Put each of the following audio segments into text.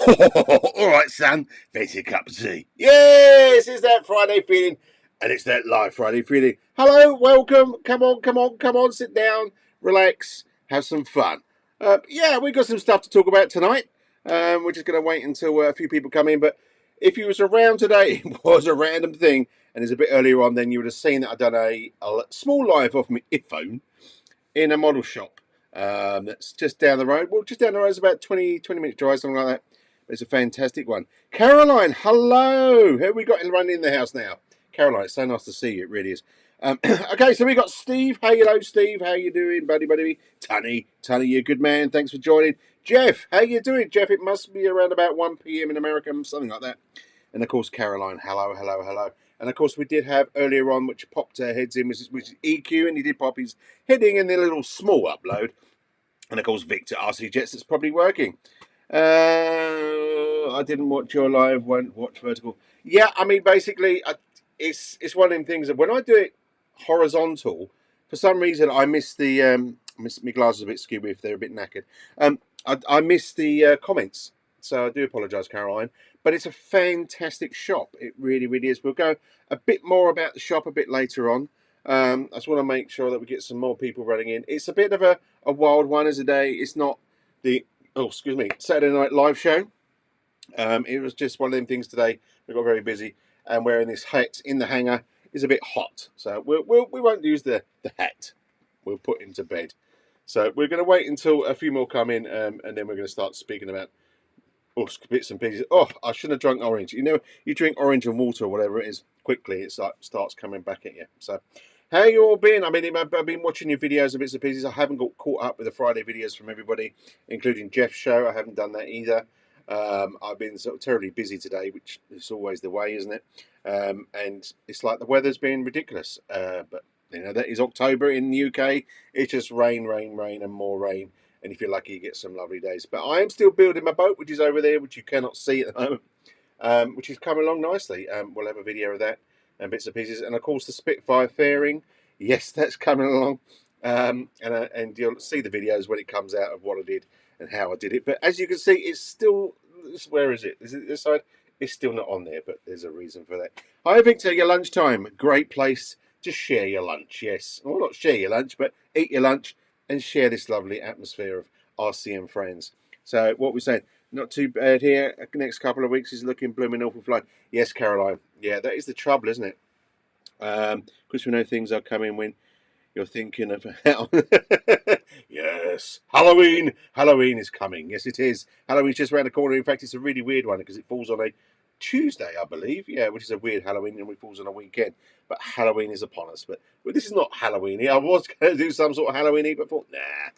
All right, son, fancy a cup of tea. Yes, it's that Friday feeling, and it's that live Friday feeling. Hello, welcome. Come on, come on, come on. Sit down, relax, have some fun. Yeah, we've got some stuff to talk about tonight. We're just going to wait until a few people come in. But if you was around today, it was a random thing, and it's a bit earlier on, then you would have seen that I'd done a small live off my iPhone in a model shop. That's just down the road. Well, just down the road is about 20 minutes drive, something like that. It's a fantastic one. Caroline, hello. Who have we got running in the house now? Caroline, it's so nice to see you. It really is. Okay, so we got Steve. Hey, hello, Steve. How you doing, buddy? Tunny, you good man. Thanks for joining. Jeff, how you doing, Jeff? It must be around about 1 p.m. in America, something like that. And of course, Caroline, hello. And of course, we did have earlier on, which popped our heads in, which is EQ, and he did pop his head in the little small upload. And of course, Victor RC Jets, it's probably working. I didn't watch your live, won't watch Vertical. Yeah, I mean, basically, it's one of them things that when I do it horizontal, for some reason, I miss the. My glasses are a bit skewy if they're a bit knackered. I miss the comments. So I do apologise, Caroline. But it's a fantastic shop. It really, really is. We'll go a bit more about the shop a bit later on. I just want to make sure that we get some more people running in. It's a bit of a wild one as a day. It's not the Saturday night live show. It was just one of them things today. We got very busy, and wearing this hat in the hangar is a bit hot. So we won't use the hat. We'll put him to bed. So we're going to wait until a few more come in, and then we're going to start speaking about bits and pieces. Oh, I shouldn't have drunk orange. You know, you drink orange and water or whatever it is, quickly it starts coming back at you. So, how you all been? I mean, I've been watching your videos and bits and pieces. I haven't got caught up with the Friday videos from everybody, including Jeff's show. I haven't done that either. I've been sort of terribly busy today, which is always the way, isn't it? And it's like the weather's been ridiculous. But you know, that is October in the UK. It's just rain, and more rain. And if you're lucky, you get some lovely days. But I am still building my boat, which is over there, which you cannot see at the moment, which is coming along nicely. We'll have a video of that and bits and pieces. And of course, the Spitfire fairing. Yes, that's coming along. And you'll see the videos when it comes out of what I did and how I did it. But as you can see, it's still, where is it? Is it this side? It's still not on there, but there's a reason for that. Hi, Victor, your lunchtime. Great place to share your lunch, yes. Well, not share your lunch, but eat your lunch and share this lovely atmosphere of RCM friends. So what we're saying, not too bad here. The next couple of weeks is looking blooming awful fly. Yes, Caroline. Yeah, that is the trouble, isn't it? Because we know things are coming when you're thinking of how. Yes, Halloween. Halloween is coming. Yes, it is. Halloween's just around the corner. In fact, it's a really weird one because it falls on a Tuesday, I believe. Yeah, which is a weird Halloween, and it falls on a weekend. But Halloween is upon us. But this is not Halloween. I was going to do some sort of Halloween, but thought, nah.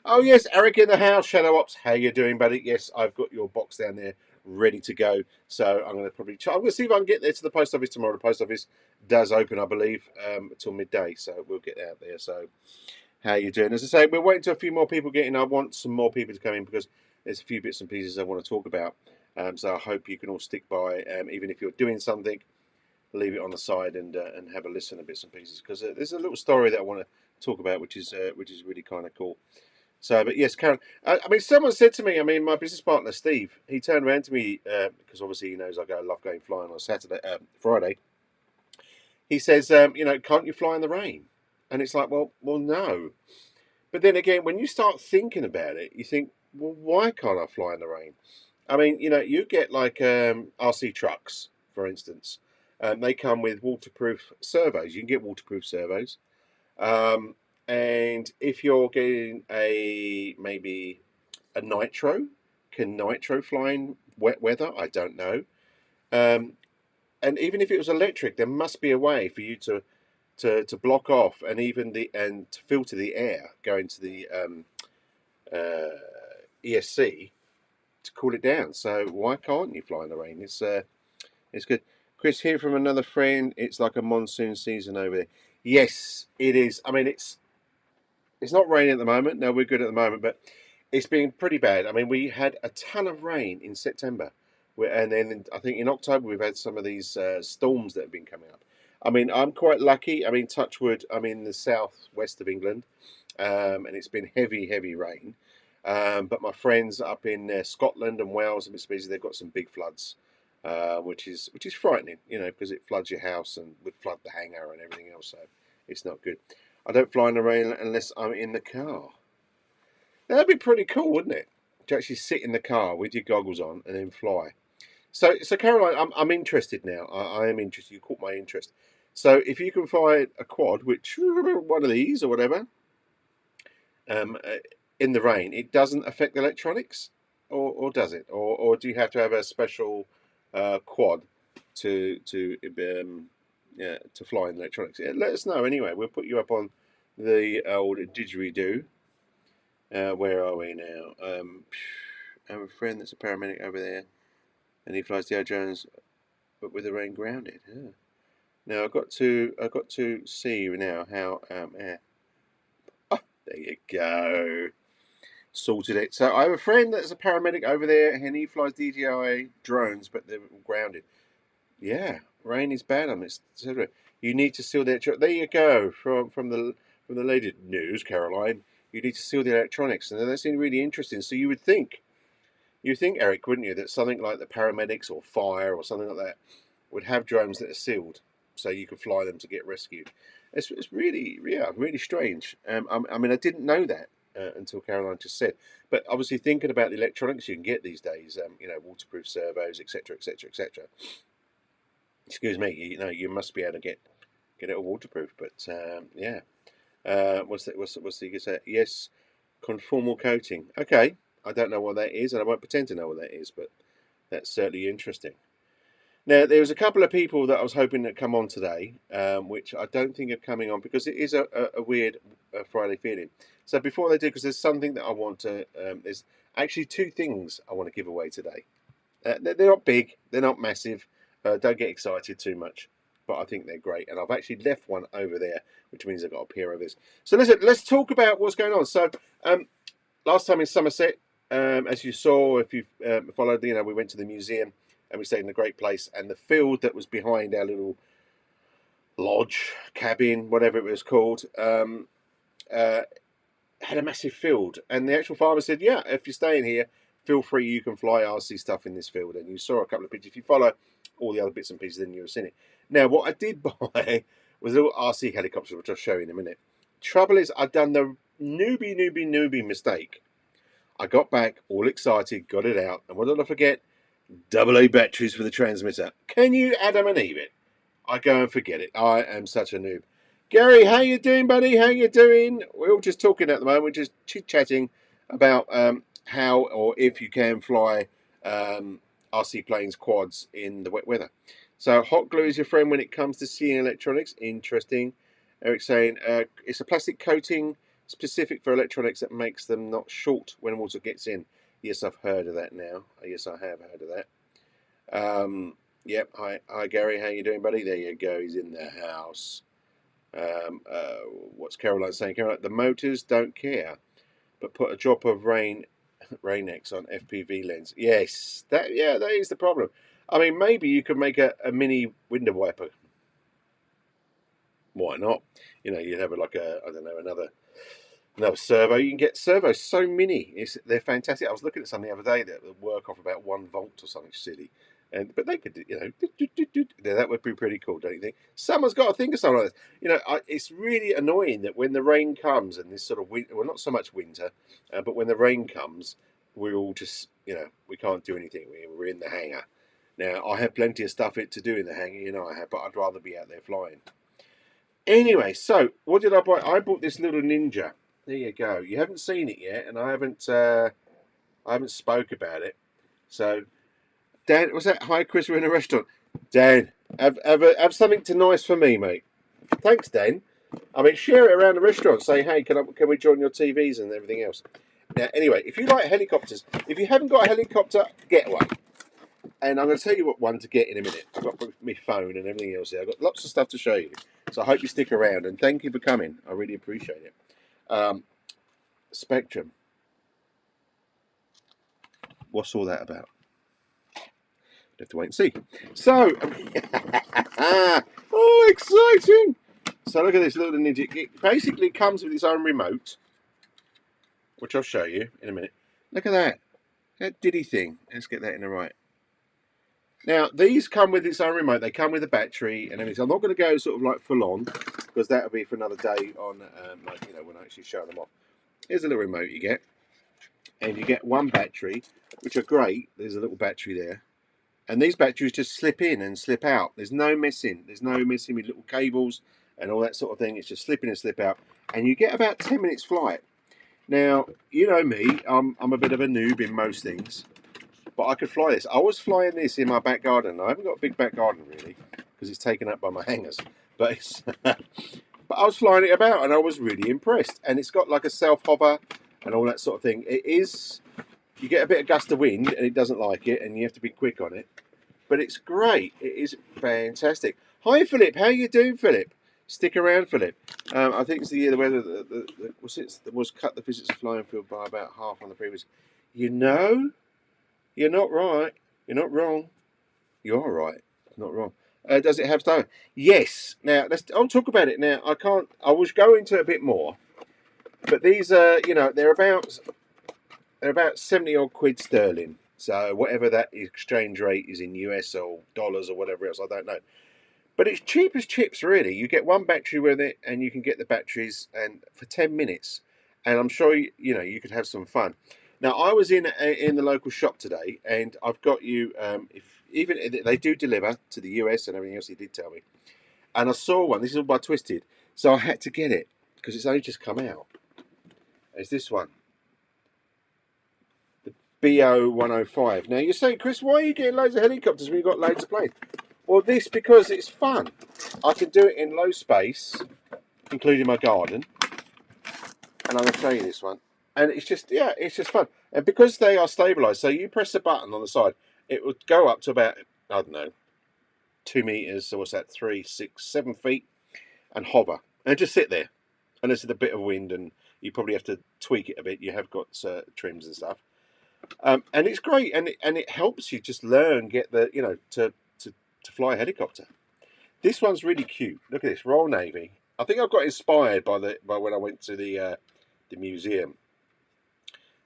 Oh yes, Eric in the house. Shadow Ops. How you doing, buddy? Yes, I've got your box down there ready to go. So I'm going to probably I'm going to see if I can get there to the post office tomorrow. The post office does open, I believe, until midday. So we'll get out there. So how you doing? As I say, we're waiting till a few more people get in. I want some more people to come in because there's a few bits and pieces I want to talk about. So I hope you can all stick by, even if you're doing something, leave it on the side and have a listen to bits and pieces because there's a little story that I want to talk about, which is really kind of cool. So, but yes, Karen. I mean, someone said to me. I mean, my business partner Steve. He turned around to me because obviously he knows I love going flying on Friday. He says, can't you fly in the rain? And it's like, well, no. But then again, when you start thinking about it, you think, well, why can't I fly in the rain? I mean, you get like RC trucks, for instance. They come with waterproof servos. You can get waterproof servos. And if you're getting maybe a nitro, can nitro fly in wet weather? I don't know. And even if it was electric, there must be a way for you to block off and to filter the air going to the ESC to cool it down. So why can't you fly in the rain? It's good. Chris, here from another friend. It's like a monsoon season over there. Yes, it is. I mean, it's not raining at the moment. No, we're good at the moment, but it's been pretty bad. I mean, we had a ton of rain in September, and then I think in October we've had some of these storms that have been coming up. I mean, I'm quite lucky. I mean, touch wood, I'm in the southwest of England, and it's been heavy, heavy rain. But my friends up in Scotland and Wales and bits and pieces, they've got some big floods, which is frightening, you know, because it floods your house and would flood the hangar and everything else. So it's not good. I don't fly in the rain unless I'm in the car. That'd be pretty cool, wouldn't it? To actually sit in the car with your goggles on and then fly. So Caroline, I'm interested now. I am interested. You caught my interest. So if you can fly a quad, which one of these or whatever, um, uh, in the rain, it doesn't affect the electronics, or does it? Or do you have to have a special quad to yeah, to fly in electronics? Yeah, let us know anyway. We'll put you up on the old didgeridoo. Where are we now? I have a friend that's a paramedic over there, and he flies the Air Jones, but with the rain grounded. Yeah. Now I've got to see now how oh, there you go. Sorted it. So I have a friend that's a paramedic over there, and he flies DJI drones, but they're grounded. Yeah, rain is bad on this. You need to seal the. There you go from the lady news, Caroline. You need to seal the electronics, and that seemed really interesting. So you think, Eric, wouldn't you, that something like the paramedics or fire or something like that would have drones that are sealed, so you could fly them to get rescued. It's really, yeah, really strange. I mean, I didn't know that until Caroline just said. But obviously, thinking about the electronics you can get these days, you know, waterproof servos, etc., etc., etc. Excuse me, you know, you must be able to get it all waterproof. But yeah, what's that? What's the you say? Yes, conformal coating. Okay, I don't know what that is, and I won't pretend to know what that is, but that's certainly interesting. Now, there was a couple of people that I was hoping to come on today, which I don't think are coming on because it is a weird Friday feeling. So before they do, because there's something that I want to, there's actually two things I want to give away today. They're not big, they're not massive, don't get excited too much, but I think they're great. And I've actually left one over there, which means I've got a pair of this. So listen, let's talk about what's going on. So last time in Somerset, as you saw, if you've followed, you know, we went to the museum and we stayed in a great place. And the field that was behind our little lodge, cabin, whatever it was called, had a massive field. And the actual farmer said, yeah, if you're staying here, feel free, you can fly RC stuff in this field. And you saw a couple of pictures. If you follow all the other bits and pieces, then you'll have seen it. Now, what I did buy was a little RC helicopter, which I'll show you in a minute. Trouble is, I'd done the newbie mistake. I got back all excited, got it out, and what did I forget? AA batteries for the transmitter. Can you Adam and Eve it? I go and forget it. I am such a noob. Gary, how you doing, buddy? How you doing? We're all just talking at the moment. We're just chit-chatting about how or if you can fly RC planes, quads in the wet weather. So hot glue is your friend when it comes to seeing electronics. Interesting. Eric's saying it's a plastic coating specific for electronics that makes them not short when water gets in. Yes, I've heard of that now. Yes, I have heard of that. Yep. Hi, Gary. How you doing, buddy? There you go. He's in the house. What's Caroline saying? Caroline, the motors don't care, but put a drop of Rain-X on FPV lens. Yes, that is the problem. I mean, maybe you could make a mini window wiper. Why not? You know, you'd have like I don't know, another servo. You can get servos so mini. They're fantastic. I was looking at some the other day that would work off about 1 volt or something silly. But they could, you know, that would be pretty cool, don't you think? Someone's got to think of something like this. You know, it's really annoying that when the rain comes and this sort of winter, well, not so much winter, but when the rain comes, we're all just, you know, we can't do anything. We're in the hangar. Now, I have plenty of stuff to do in the hangar, you know I have, but I'd rather be out there flying. Anyway, so what did I buy? I bought this little Ninja. There you go. You haven't seen it yet, and I haven't spoke about it. So, Dan, was that? Hi, Chris. We're in a restaurant. Dan, have something to nice for me, mate. Thanks, Dan. I mean, share it around the restaurant. Say, hey, can we join your TVs and everything else? Now, anyway, if you like helicopters, if you haven't got a helicopter, get one. And I'm going to tell you what one to get in a minute. I've got my phone and everything else there. I've got lots of stuff to show you. So I hope you stick around. And thank you for coming. I really appreciate it. Spectrum. What's all that about? You have to wait and see. So, oh, exciting! So look at this little Ninja. It basically comes with its own remote, which I'll show you in a minute. Look at that. That diddy thing. Let's get that in the right. Now, these come with its own remote. They come with a battery and everything. So I'm not going to go sort of like full on because that'll be for another day on, like, you know, when I actually show them off. Here's a little remote you get. And you get one battery, which are great. There's a little battery there. And these batteries just slip in and slip out. There's no messing. There's no messing with little cables and all that sort of thing. It's just slip in and slip out. And you get about 10 minutes flight. Now, you know me, I'm a bit of a noob in most things. But I could fly this. I was flying this in my back garden. I haven't got a big back garden really, because it's taken up by my hangers. But it's, but I was flying it about and I was really impressed. And it's got like a self hover and all that sort of thing. It is, you get a bit of gust of wind and it doesn't like it, and you have to be quick on it. But it's great. It is fantastic. Hi, Philip. How you doing, Philip? Stick around, Philip. I think it's the year the weather was cut the physics of flying field by about half on the previous. You know. You're not right. You're not wrong. You are right. Not wrong. Does it have stone? Yes. Now I'll talk about it now. I can't. I was go into a bit more, but these are, you know, they're about 70 odd quid sterling. So whatever that exchange rate is in US or dollars or whatever else, I don't know. But it's cheap as chips, really. You get one battery with it, and you can get the batteries and for 10 minutes, and I'm sure you know you could have some fun. Now, I was in the local shop today, and I've got you. If even they do deliver to the US and everything else, he did tell me. And I saw one. This is all by Twisted, so I had to get it because it's only just come out. It's this one, the BO 105. Now you're saying, Chris, why are you getting loads of helicopters when you've got loads of planes? Well, this because it's fun. I can do it in low space, including my garden, and I'm going to show you this one. And it's just, yeah, it's just fun. And because they are stabilised, so you press a button on the side, it would go up to about, I don't know, 2 meters, so what's that, 3, 6, 7 feet, and hover. And just sit there. And there's a bit of wind, and you probably have to tweak it a bit. You have got trims and stuff. And it's great, and it helps you just learn, get the, you know, to fly a helicopter. This one's really cute. Look at this, Royal Navy. I think I got inspired by when I went to the museum.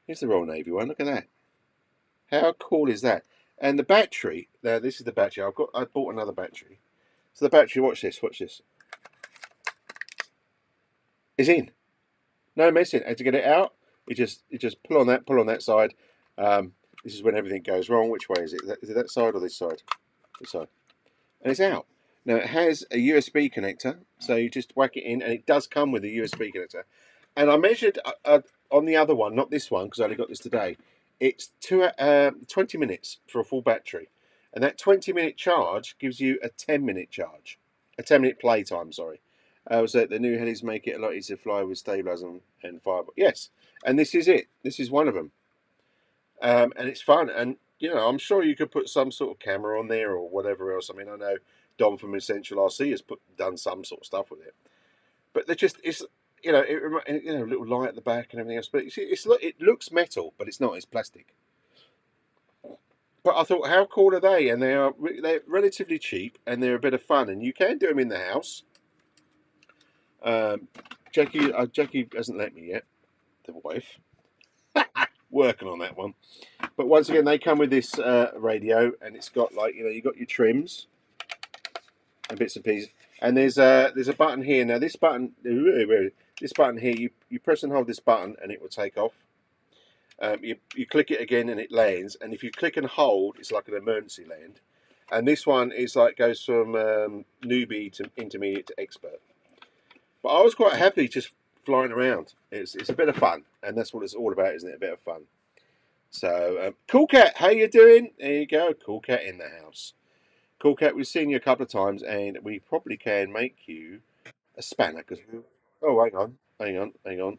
Here's the Royal Navy one. Look at that. How cool is that? And the battery. Now this is the battery. I bought another battery. So the battery. Watch this. Watch this. Is in. No messing. And to get it out, you just pull on that side. This is when everything goes wrong. Which way is it? Is it that side or this side? This side. And it's out. Now it has a USB connector, so you just whack it in, and it does come with a USB connector. And I measured on the other one, not this one, because I only got this today. It's 20 minutes for a full battery, and that 20-minute charge gives you a 10-minute charge, a 10-minute play time. Sorry. So the new helis make it a lot easier to fly with stabilizer and fire. Yes, and this is it. This is one of them, and it's fun. And you know, I'm sure you could put some sort of camera on there or whatever else. I mean, I know Dom from Essential RC has done some sort of stuff with it, but they're just it's you know a little light at the back and everything else. But it looks metal, but it's not. It's plastic. But I thought, how cool are they? And they're relatively cheap and they're a bit of fun, and you can do them in the house. Jackie hasn't let me yet. The wife. Working on that one. But once again, they come with this radio, and it's got like you got your trims and bits and pieces. And there's a button here. Now this button here, you press and hold this button, and it will take off. You click it again, and it lands. And if you click and hold, it's like an emergency land. And this one is like goes from newbie to intermediate to expert. But I was quite happy just flying around. It's a bit of fun, and that's what it's all about, isn't it? A bit of fun. So, Cool Cat, how you doing? There you go, Cool Cat in the house. Cool Cat, we've seen you a couple of times, and we probably can make you a spanner. Oh, hang on.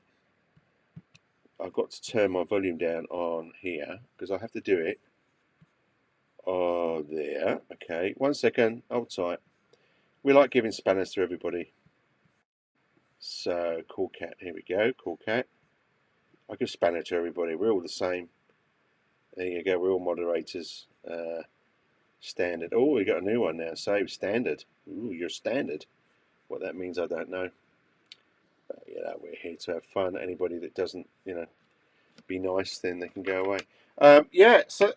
I've got to turn my volume down on here because I have to do it. Oh, there. Okay, 1 second. Hold tight. We like giving spanners to everybody. So, Cool Cat, here we go. Cool Cat. I give spanner to everybody. We're all the same. There you go. We're all moderators. Standard. Oh, we got a new one now. Save standard. Ooh, you're standard. What that means, I don't know. But, we're here to have fun. Anybody that doesn't, be nice, then they can go away. Yeah, so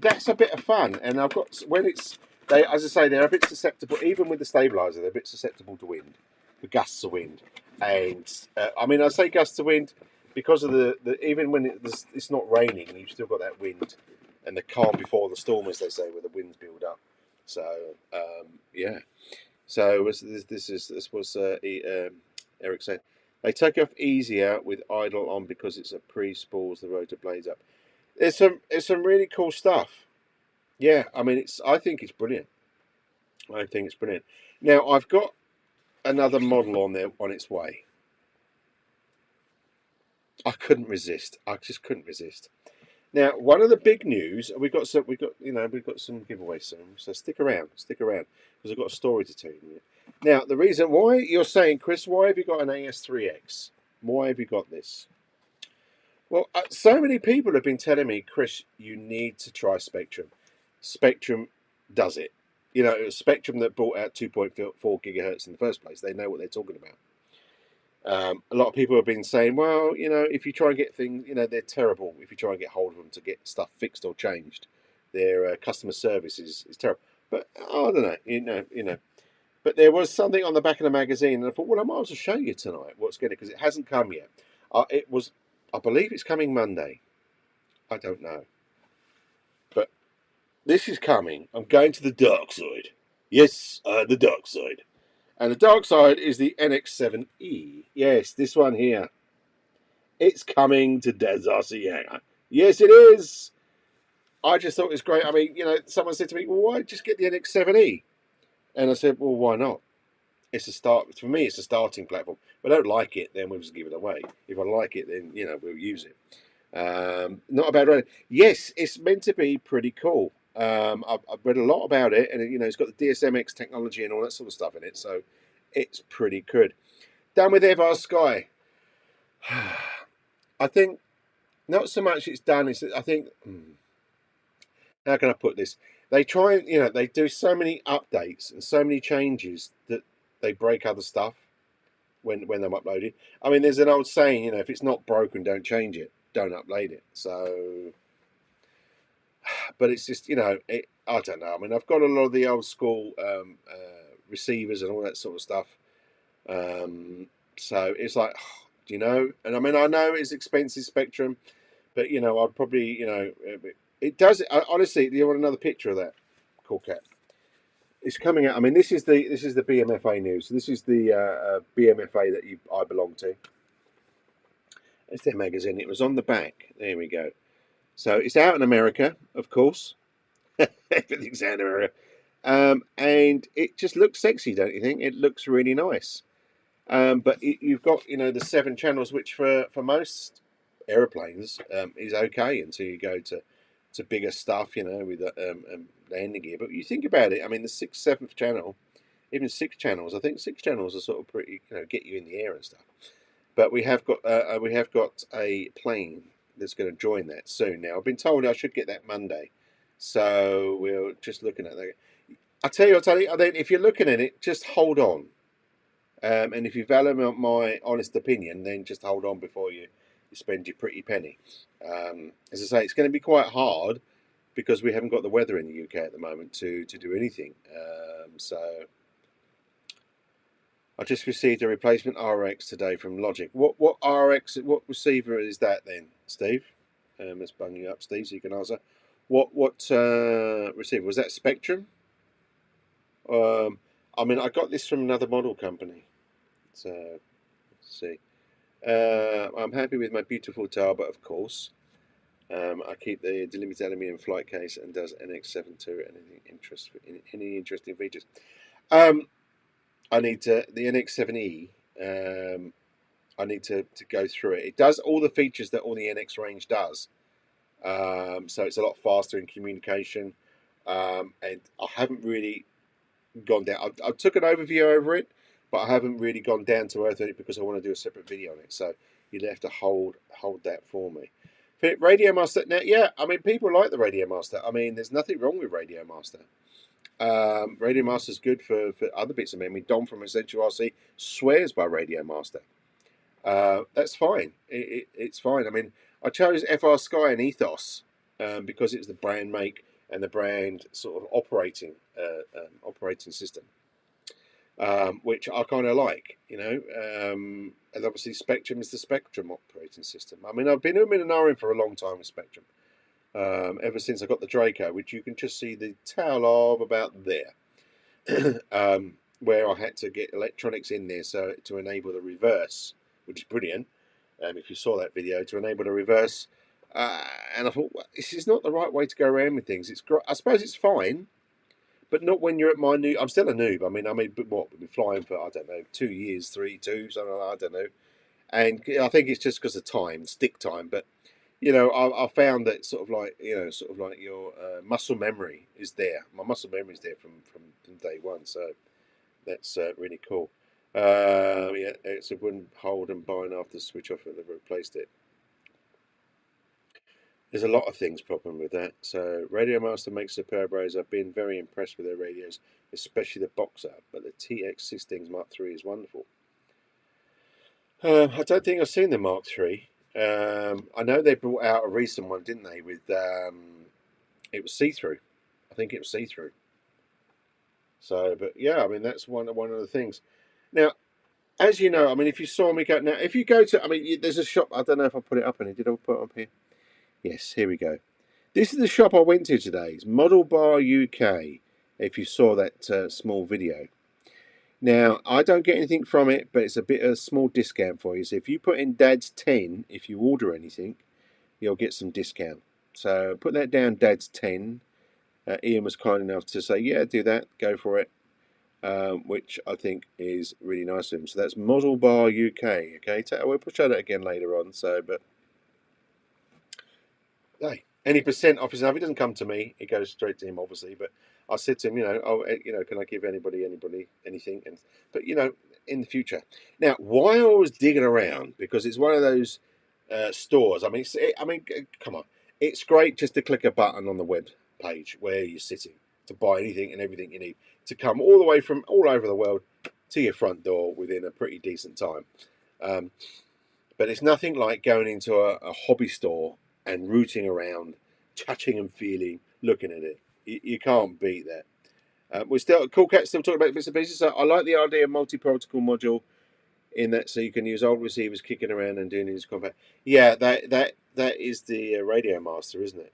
that's a bit of fun, and I've got when it's they, as I say, they're a bit susceptible. Even with the stabilizer, they're a bit susceptible to wind, the gusts of wind, and I mean, I say gusts of wind because of the even when it's not raining, you've still got that wind and the calm before the storm, as they say, where the winds build up. So yeah, so this was Eric said. They take off easier with idle on because it's a pre-spools the rotor blades up. It's some really cool stuff. Yeah, I mean I think it's brilliant. I think it's brilliant. Now I've got another model on there on its way. I couldn't resist. I just couldn't resist. Now, one of the big news we've got some giveaways soon. So stick around, because I've got a story to tell you. Now, the reason why you're saying, Chris, why have you got an AS3X? Why have you got this? Well, so many people have been telling me, Chris, you need to try Spectrum. Spectrum does it. You know, it was Spectrum that brought out 2.4 gigahertz in the first place. They know what they're talking about. A lot of people have been saying, well, you know, if you try and get things, you know, they're terrible. If you try and get hold of them to get stuff fixed or changed, their customer service is terrible. But I don't know, you know. But there was something on the back of the magazine, and I thought, well, I might as well show you tonight what's getting it because it hasn't come yet. I believe it's coming Monday. I don't know, but this is coming. I'm going to the dark side. Yes, the dark side. And the dark side is the NX7E. Yes, this one here. It's coming to Desarciana. Yes, it is. I just thought it was great. I mean, you know, someone said to me, well, why just get the NX7E? And I said, well, why not? It's a start. For me, it's a starting platform. If I don't like it, then we'll just give it away. If I like it, then, you know, we'll use it. Not a bad ride. Yes, it's meant to be pretty cool. I've read a lot about it, and, you know, it's got the DSMX technology and all that sort of stuff in it. So it's pretty good. Done with Evar Sky. I think not so much it's done. I think how can I put this? They try, you know, they do so many updates and so many changes that they break other stuff when they're uploaded. I mean, there's an old saying, you know, if it's not broken, don't change it, don't upload it. So, but it's just, you know, I don't know. I mean, I've got a lot of the old school receivers and all that sort of stuff. So it's like, you know, and I mean, I know it's expensive Spectrum, but, you know, I'd probably, you know, it does. Honestly, do you want another picture of that? Cool cat. It's coming out. I mean, this is the BMFA news. So this is the BMFA that I belong to. It's their magazine. It was on the back. There we go. So it's out in America, of course. Everything's out in America. And it just looks sexy, don't you think? It looks really nice. But you've got, you know, the 7 channels, which for most aeroplanes is okay until you go to bigger stuff, you know, with landing gear. But you think about it, I mean, the 6th, 7th channel, even 6 channels, I think 6 channels are sort of pretty, you know, get you in the air and stuff. But we have got a plane that's going to join that soon. Now, I've been told I should get that Monday, so we're just looking at that. I'll tell you, if you're looking at it, just hold on. And if you value my honest opinion, then just hold on before you spend your pretty penny. As I say, it's going to be quite hard because we haven't got the weather in the UK at the moment to do anything. So I just received a replacement RX today from Logic. What RX? What receiver is that then, Steve? Let's bung you up, Steve, so you can answer. What receiver was that? Spectrum? I mean, I got this from another model company. So let's see. I'm happy with my beautiful Talbot, of course. I keep the delimited aluminium flight case and does NX72. Any interesting features? I need the NX7E. I need to go through it. It does all the features that all the NX range does. So it's a lot faster in communication. And I haven't really gone down. I took an overview over it, but I haven't really gone down to earth on it because I want to do a separate video on it. So you'd have to hold that for me. Radio Master. Now, yeah, I mean, people like the Radio Master. I mean, there's nothing wrong with Radio Master. Radio Master's good for other bits of memory. Dom from Essential RC swears by Radio Master. That's fine. It's fine. I mean, I chose FR Sky and Ethos because it's the brand make and the brand sort of operating system, which I kind of like, and obviously Spectrum is the Spectrum operating system. I mean, I've been umming and ahhing for a long time with Spectrum, ever since I got the Draco, which you can just see the tail of about there, where I had to get electronics in there so to enable the reverse, which is brilliant. If you saw that video, to enable the reverse, and I thought, well, this is not the right way to go around with things. I suppose it's fine, but not when you're at my new. I'm still a noob. I mean, what? We've been flying for, I don't know, 2 years, 2, something like that, I don't know. And I think it's just because of time, stick time. But I found that sort of like your muscle memory is there. My muscle memory is there from day one. So that's really cool. Yeah, it's a wouldn't hold and bind after the switch off and they've replaced it. There's a lot of things problem with that. So Radio Master makes superb radios. I've been very impressed with their radios, especially the Boxer. But the TX16 Mark III is wonderful. I don't think I've seen the Mark III. I know they brought out a recent one, didn't they? With it was see-through. I think it was see-through. So, but yeah, I mean that's one of the things. Now, as you know, I mean, if you saw me go now, if you go to, I mean, there's a shop. I don't know if I put it up any. Did I put it up here? Yes, here we go. This is the shop I went to today. It's Model Bar UK. If you saw that small video. Now, I don't get anything from it, but it's a bit of a small discount for you. So if you put in Dad's 10, if you order anything, you'll get some discount. So put that down, Dad's 10. Ian was kind enough to say, yeah, do that, go for it, which I think is really nice of him. So that's Model Bar UK, okay? We'll show that again later on, so, but, hey, any percent off his, if it doesn't come to me, it goes straight to him, obviously, but I said to him, can I give anybody anything? But in the future. Now, while I was digging around, because it's one of those stores. I mean, come on, it's great just to click a button on the web page where you're sitting to buy anything and everything you need to come all the way from all over the world to your front door within a pretty decent time. But it's nothing like going into a hobby store and rooting around, touching and feeling, looking at it. You can't beat that. We're still Cool Cat still talking about bits and pieces. So I like the idea of multi-protocol module in that, so you can use old receivers kicking around and doing this compact. Yeah, that is the Radio Master, isn't it?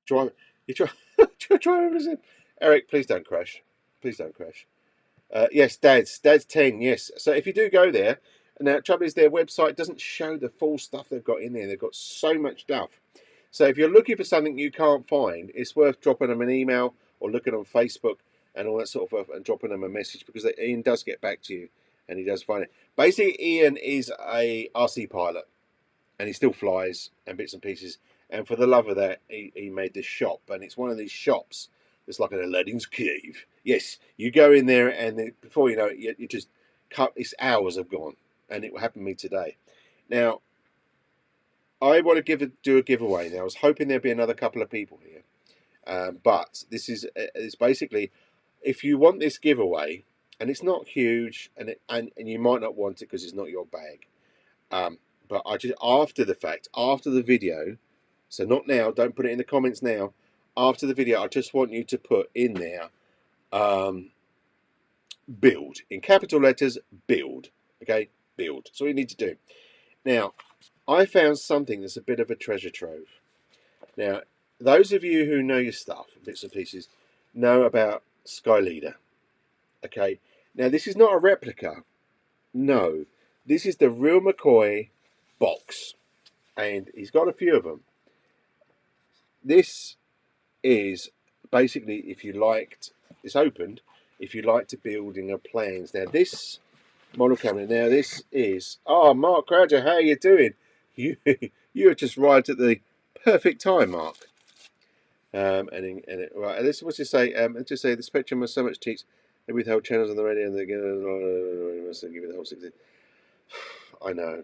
Try listen. Eric, please don't crash. Please don't crash. Yes, Dad's 10. Yes. So if you do go there, now the trouble is their website doesn't show the full stuff they've got in there. They've got so much stuff. So if you're looking for something you can't find, it's worth dropping them an email or looking on Facebook and all that sort of stuff and dropping them a message, because Ian does get back to you and he does find it. Basically, Ian is a RC pilot and he still flies and bits and pieces. And for the love of that, he made this shop. And it's one of these shops that's like an Aladdin's cave. Yes, you go in there and before you know it, you just cut. It's hours have gone. And it happened to me today. Now, I want to do a giveaway. Now, I was hoping there'd be another couple of people here. But this is it's basically, if you want this giveaway, and it's not huge, and you might not want it because it's not your bag. But I just, after the fact, after the video, so not now, don't put it in the comments now. After the video, I just want you to put in there, build, in capital letters, build. Okay, build. That's all you need to do. Now, I found something that's a bit of a treasure trove. Now, those of you who know your stuff, bits and pieces, know about Skyleader. Okay, now this is not a replica. No, this is the real McCoy box, and he's got a few of them. This is basically, if you liked, it's opened, if you like to building of planes. Now this model camera, now this is, Mark Croucher, how are you doing? You're just right at the perfect time, Mark. Right, and this was to say, just say the Spectrum has so much teach, they withhold channels on the radio and they give it the whole 16. I know.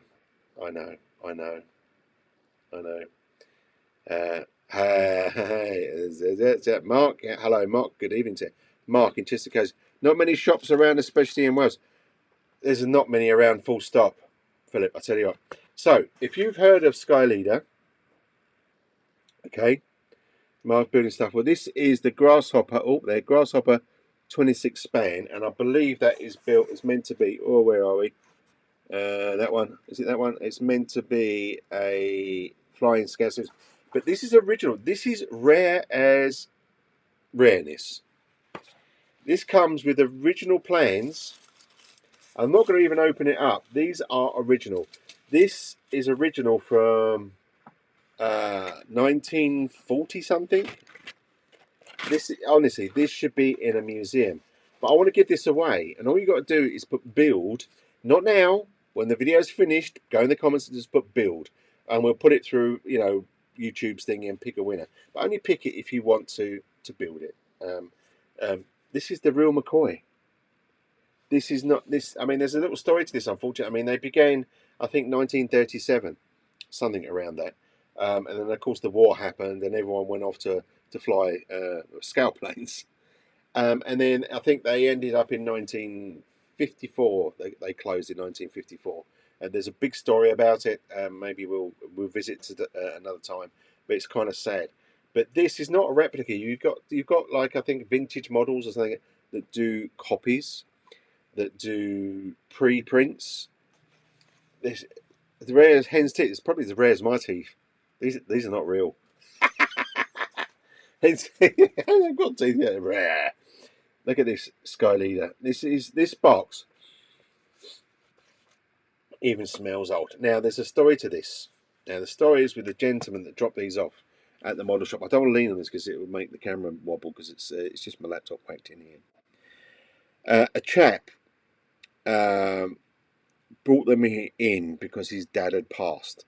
Hey, Mark. Hello, Mark. Good evening to you. Mark in Chester Coast. Not many shops around, especially in Wales. There's not many around, full stop, Philip. I tell you what. So, if you've heard of Sky Leader, okay, Mars building stuff. Well, this is the Grasshopper. Oh, there, Grasshopper 26 span, and I believe that is built. It's meant to be. Oh, where are we? That one. Is it that one? It's meant to be a flying scarcity. But this is original. This is rare as rareness. This comes with original plans. I'm not going to even open it up. These are original. This is original from 1940 something. This, honestly, this should be in a museum. But I want to give this away, and all you got to do is put build. Not now. When the video's finished, go in the comments and just put build, and we'll put it through, you know, YouTube's thing and pick a winner. But only pick it if you want to build it. This is the real McCoy. This is not this. I mean, there's a little story to this, unfortunately. I mean, they began, I think, 1937, something around that, and then of course the war happened, and everyone went off to fly scout planes, and then I think they ended up in 1954. They closed in 1954, and there's a big story about it. Maybe we'll visit to another time, but it's kind of sad. But this is not a replica. You've got like, I think, vintage models or something that do copies, that do pre-prints. This, the rare as hen's teeth. It's probably as rare as my teeth. These are not real. They've got teeth. Yeah, rare. Look at this Sky Leader. This box even smells old. Now there's a story to this. Now the story is with the gentleman that dropped these off at the model shop. I don't want to lean on this because it will make the camera wobble, because it's just my laptop whacked in here. A chap brought them in because his dad had passed.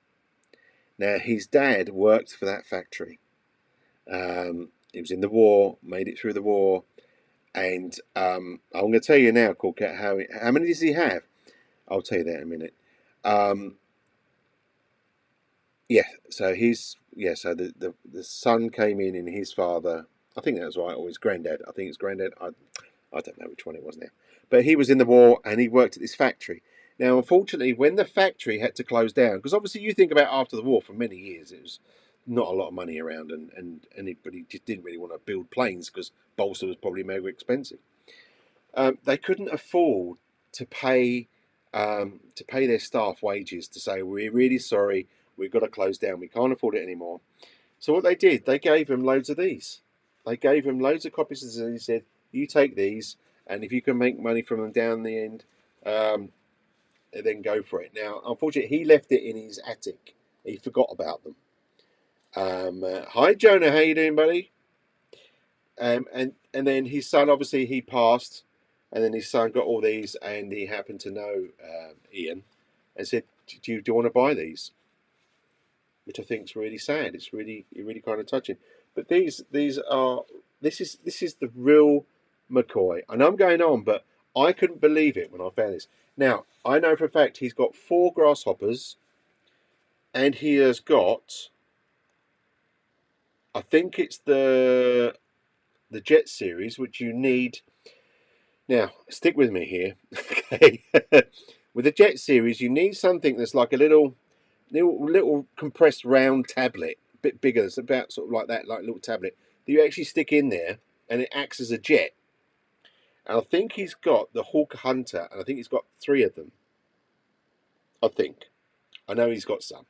Now his dad worked for that factory. He was in the war, made it through the war, and I'm going to tell you now, Corcat, how many does he have? I'll tell you that in a minute. So the son came in, and his father, I think that was right, or his granddad. I think it's granddad. I don't know which one it was now. But he was in the war, and he worked at this factory. Now, unfortunately, when the factory had to close down, because obviously you think about after the war, for many years, it was not a lot of money around, and anybody just didn't really want to build planes because balsa was probably mega expensive. They couldn't afford to pay their staff wages, to say, we're really sorry, we've got to close down, we can't afford it anymore. So what they did, they gave him loads of these. They gave him loads of copies, and he said, you take these, and if you can make money from them down the end, then go for it. Now, unfortunately, he left it in his attic. He forgot about them. Hi, Jonah. How you doing, buddy? And then his son, obviously, he passed, and then his son got all these, and he happened to know Ian, and said, "Do you want to buy these?" Which I think is really sad. It's really kind of touching. But this is the real McCoy. I know I'm going on, but I couldn't believe it when I found this. Now, I know for a fact he's got 4 grasshoppers, and he has got, I think it's the Jet series, which you need. Now, stick with me here, okay? With the Jet series, you need something that's like a little compressed round tablet, a bit bigger. It's about sort of like that, like a little tablet that you actually stick in there, and it acts as a jet. And I think he's got the Hawk Hunter, and I think he's got 3 of them. I know he's got some,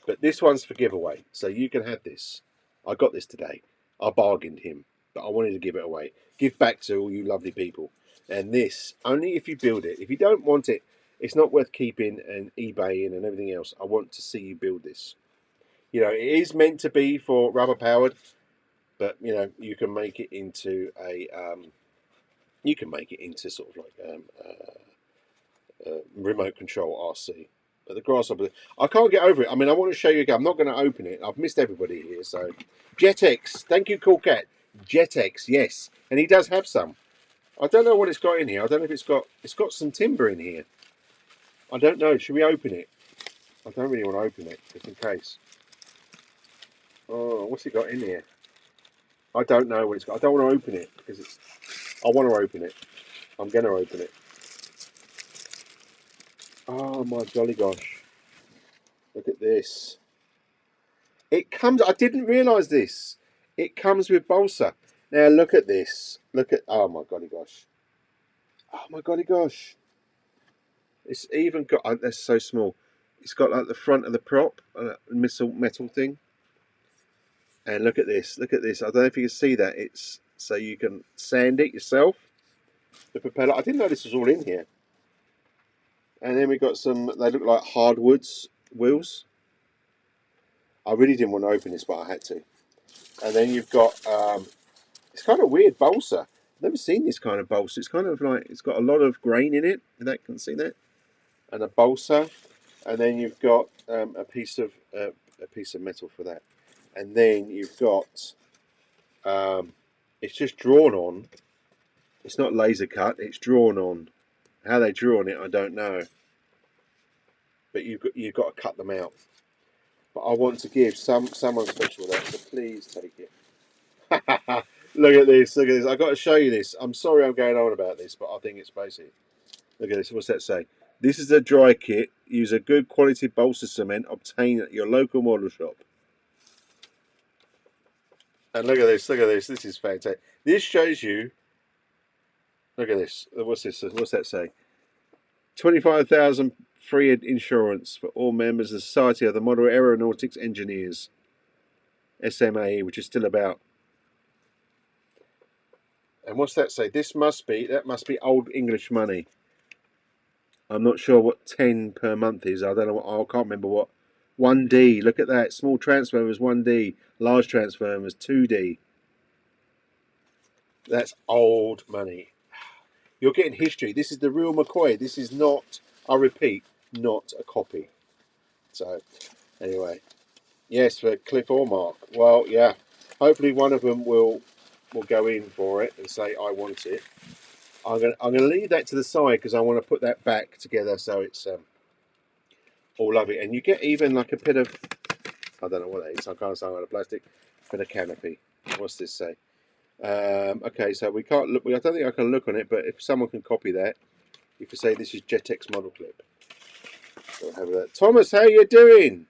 but this one's for giveaway, so you can have this. I got this today. I bargained him, but I wanted to give it away. Give back to all you lovely people. And this, only if you build it. If you don't want it, it's not worth keeping and eBaying and everything else. I want to see you build this. You know, it is meant to be for rubber powered, but you know, you can make it into a sort of like remote control RC. But the grasshopper, I can't get over it. I mean, I want to show you again. I'm not going to open it. I've missed everybody here. So, Jetex, thank you, Cool Cat. Jetex, yes, and he does have some. I don't know what it's got in here. I don't know if it's got some timber in here. I don't know. Should we open it? I don't really want to open it, just in case. Oh, what's it got in here? I don't know what it's got. I don't want to open it because I want to open it. I'm going to open it. Oh my jolly gosh! Look at this. It comes. I didn't realise this. It comes with balsa. Now look at this. Look at. Oh my golly gosh. Oh my golly gosh. It's even got. Oh, that's so small. It's got like the front of the prop, metal thing. And look at this. Look at this. I don't know if you can see that. It's so you can sand it yourself. The propeller. I didn't know this was all in here. And then we got some. They look like hardwoods wheels. I really didn't want to open this, but I had to. And then you've got. It's kind of weird balsa. I've never seen this kind of balsa. It's kind of like it's got a lot of grain in it. That can see that. And a balsa, and then you've got a piece of metal for that, and then you've got it's just drawn on. It's not laser cut. It's drawn on. How they drew on it, I don't know. But you've got to cut them out. But I want to give someone special that, so please take it. Look at this. Look at this. I've got to show you this. I'm sorry I'm going on about this, but I think it's basic. Look at this. What's that say? This is a dry kit. Use a good quality balsa cement obtained at your local model shop. And look at this. Look at this. This is fantastic. This shows you. Look at this. What's this? What's that say? 25,000 free insurance for all members of the Society of the Model Aeronautics Engineers. SMAE, which is still about. And what's that say? That must be old English money. I'm not sure what 10 per month is. I don't know. I can't remember what. 1D. Look at that. Small transformers 1D. Large transformers 2D. That's old money. You're getting history. This is the real McCoy. This is not, I repeat, not a copy. So, anyway. Yes, for Cliff or Mark. Well, yeah. Hopefully one of them will go in for it and say, I want it. I'm gonna leave that to the side because I want to put that back together so it's all lovely. And you get even like a bit of, I don't know what that is. I can't say on a plastic, bit of canopy. What's this say? Okay, so we can't look. I don't think I can look on it, but if someone can copy that, you can say this is Jetex model clip. So have that. Thomas, how you doing?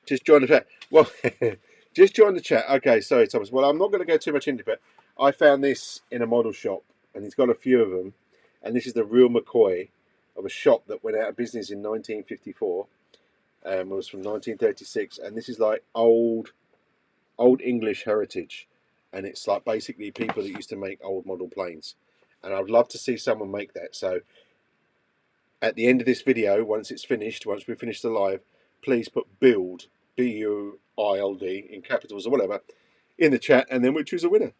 Just join the chat. Well, just join the chat. Okay, sorry, Thomas. Well, I'm not going to go too much into it, but I found this in a model shop, and he's got a few of them. And this is the real McCoy of a shop that went out of business in 1954. It was from 1936, and this is like old English heritage, and it's like basically people that used to make old model planes. And I'd love to see someone make that. So at the end of this video, once it's finished, once we finish the live, please put build, B-U-I-L-D, in capitals or whatever, in the chat, and then we'll choose a winner.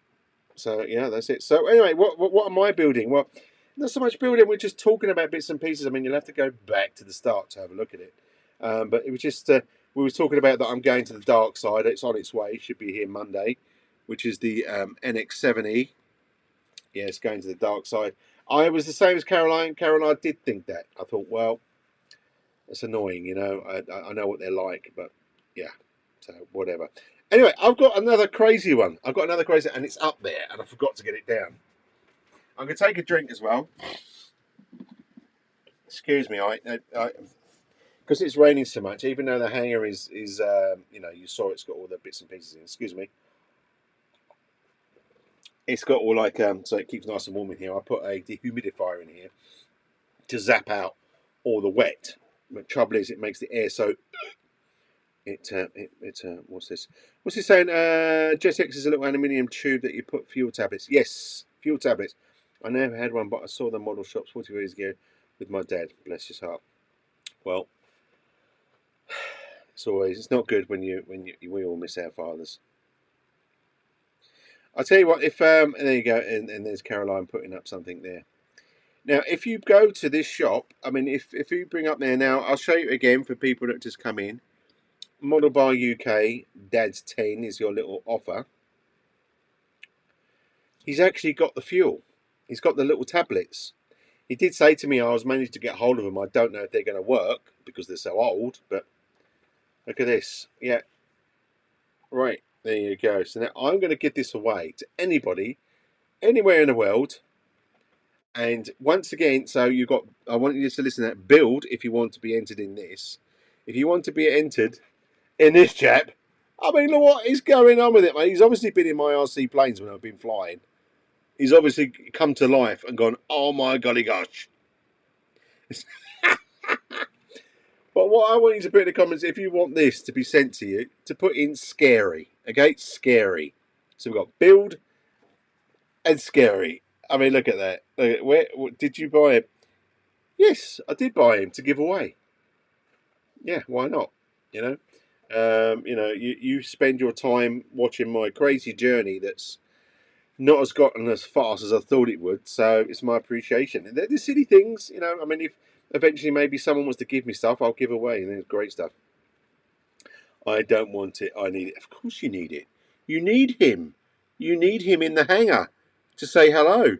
So yeah, that's it. So anyway, what am I building? Well, not so much building. We're just talking about bits and pieces. I mean, you'll have to go back to the start to have a look at it. But it was just we were talking about that I'm going to the dark side. It's on its way. Should be here Monday, which is the NX70. Yeah, it's going to the dark side. I was the same as Caroline. Caroline did think that. I thought, well, it's annoying, you know. I know what they're like, but yeah, so whatever. Anyway, I've got another crazy one. I've got another crazy, and it's up there, and I forgot to get it down. I'm going to take a drink as well. Excuse me, because it's raining so much. Even though the hanger is you know, you saw it's got all the bits and pieces in. Excuse me. It's got all like so it keeps nice and warm in here. I put a dehumidifier in here to zap out all the wet. The trouble is, it makes the air so. What's this? What's he saying? Jetex is a little aluminium tube that you put fuel tablets. Yes, fuel tablets. I never had one, but I saw the model shops 40 years ago with my dad. Bless his heart. Well, it's not good when we all miss our fathers. I'll tell you what. If and there you go, and there's Caroline putting up something there. Now, if you go to this shop, I mean, if you bring up there now, I'll show you again for people that just come in. Model Bar UK, Dad's 10 is your little offer. He's actually got the fuel. He's got the little tablets. He did say to me, I was managed to get hold of them. I don't know if they're going to work because they're so old, but look at this. Yeah. Right, there you go. So now I'm going to give this away to anybody, anywhere in the world. And once again, so I want you to listen to that build if you want to be entered in this. if you want to be entered in this chap, I mean, look what is going on with it, mate. He's obviously been in my RC planes when I've been flying. He's obviously come to life and gone, oh my golly gosh. But what I want you to put in the comments, if you want this to be sent to you, to put in scary. Okay, scary. So we've got build and scary. I mean, look at that. Where did you buy him? Yes, I did buy him to give away. Yeah, why not? You know, you spend your time watching my crazy journey that's not as gotten as fast as I thought it would. So it's my appreciation. And they're the silly things, you know. I mean, if eventually maybe someone wants to give me stuff, I'll give away, and it's great stuff. I don't want it. I need it. Of course, you need it. You need him. You need him in the hangar to say hello.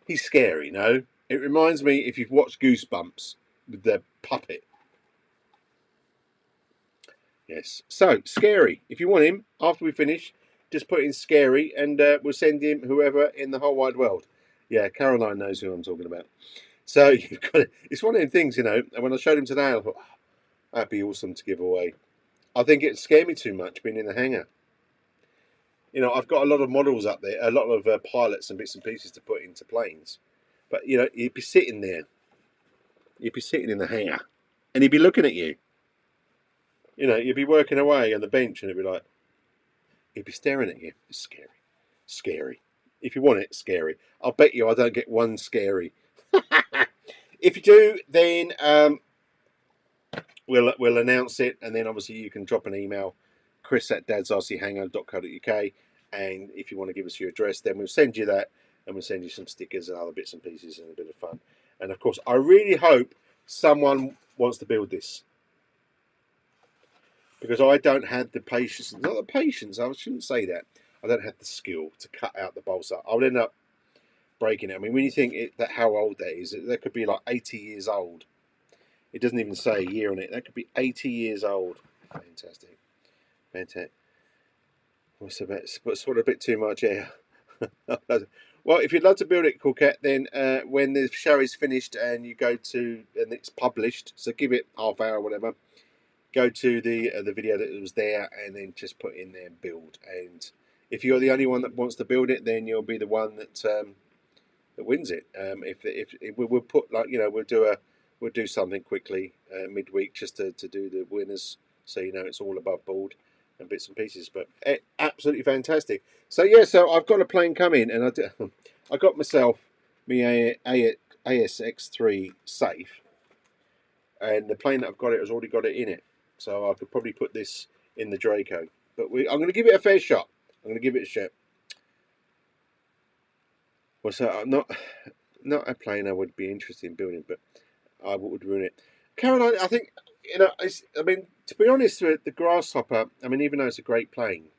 He's scary, no? It reminds me if you've watched Goosebumps with the puppet. Yes. So, scary. If you want him, after we finish, just put in scary and we'll send him whoever in the whole wide world. Yeah, Caroline knows who I'm talking about. So, you've got it's one of them things, you know, and when I showed him today, I thought, oh, that'd be awesome to give away. I think it'd scare me too much being in the hangar. You know, I've got a lot of models up there, a lot of pilots and bits and pieces to put into planes. But, you know, he'd be sitting there. He'd be sitting in the hangar. And he'd be looking at you. You know, you'd be working away on the bench and it'd be like, he'd be staring at you. It's scary. Scary. If you want it, scary. I'll bet you I don't get one scary. If you do, then we'll announce it. And then obviously you can drop an email, chris@dadsrchangar.co.uk. And if you want to give us your address, then we'll send you that. And we'll send you some stickers and other bits and pieces and a bit of fun. And of course, I really hope someone wants to build this. Because I don't have the patience, not the patience, I shouldn't say that. I don't have the skill to cut out the balsa. I would end up breaking it. I mean, when you think that how old that is, that could be like 80 years old. It doesn't even say a year on it. That could be 80 years old. Fantastic. Fantastic. What's a bit, but sort of a bit too much here. Well, if you'd love to build it, Cool Cat, then when the show is finished and you go to, and it's published, so give it half hour or whatever, go to the video that was there and then just put in there and build. And if you're the only one that wants to build it, then you'll be the one that that wins it. If we'll put, like, you know, we'll do something quickly midweek just to do the winners, so you know it's all above board and bits and pieces. But absolutely fantastic. So yeah, so I've got a plane coming, and I got myself my ASX3 safe, and the plane that I've got it has already got it in it. So I could probably put this in the Draco. But I'm going to give it a fair shot. I'm going to give it a shot. Well, so not a plane I would be interested in building, but I would ruin it. Caroline, I think, you know, I mean, to be honest with the Grasshopper, I mean, even though it's a great plane,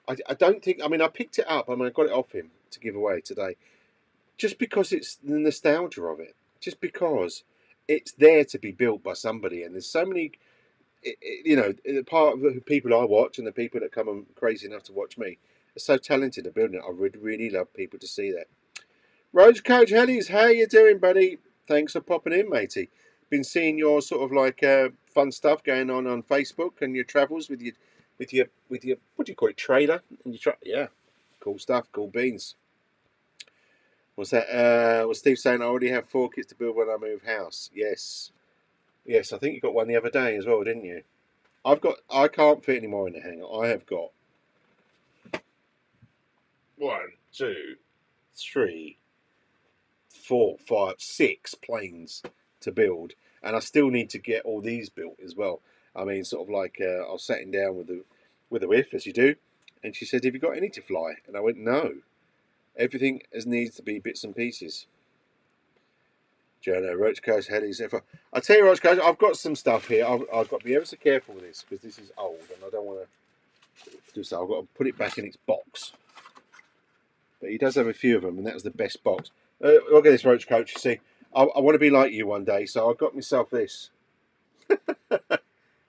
I don't think, I mean, I picked it up. I mean, I got it off him to give away today. Just because it's the nostalgia of it. Just because it's there to be built by somebody. And there's so many, you know, part of the people I watch and the people that come and crazy enough to watch me are so talented at building it. I would really love people to see that. Roach Coach Hellies, how you doing, buddy? Thanks for popping in, matey. Been seeing your sort of like fun stuff going on Facebook and your travels with your what do you call it, trailer? And you yeah, cool stuff, cool beans. What's that? Was Steve saying I already have 4 kits to build when I move house? Yes. Yes, I think you got one the other day as well, didn't you? I can't fit any more in the hangar. I have got 1, 2, 3, 4, 5, 6 planes to build, and I still need to get all these built as well. I mean, sort of like I was sitting down with the wife, as you do, and she said, "Have you got any to fly?" And I went, "No, everything needs to be bits and pieces." Jono, Roach Coast, Hellies. I tell you, Roach Coast, I've got some stuff here. I've got to be ever so careful with this because this is old, and I don't want to do so. I've got to put it back in its box. But he does have a few of them, and that was the best box. Look at this, Roach Coach. You see, I want to be like you one day, so I got myself this,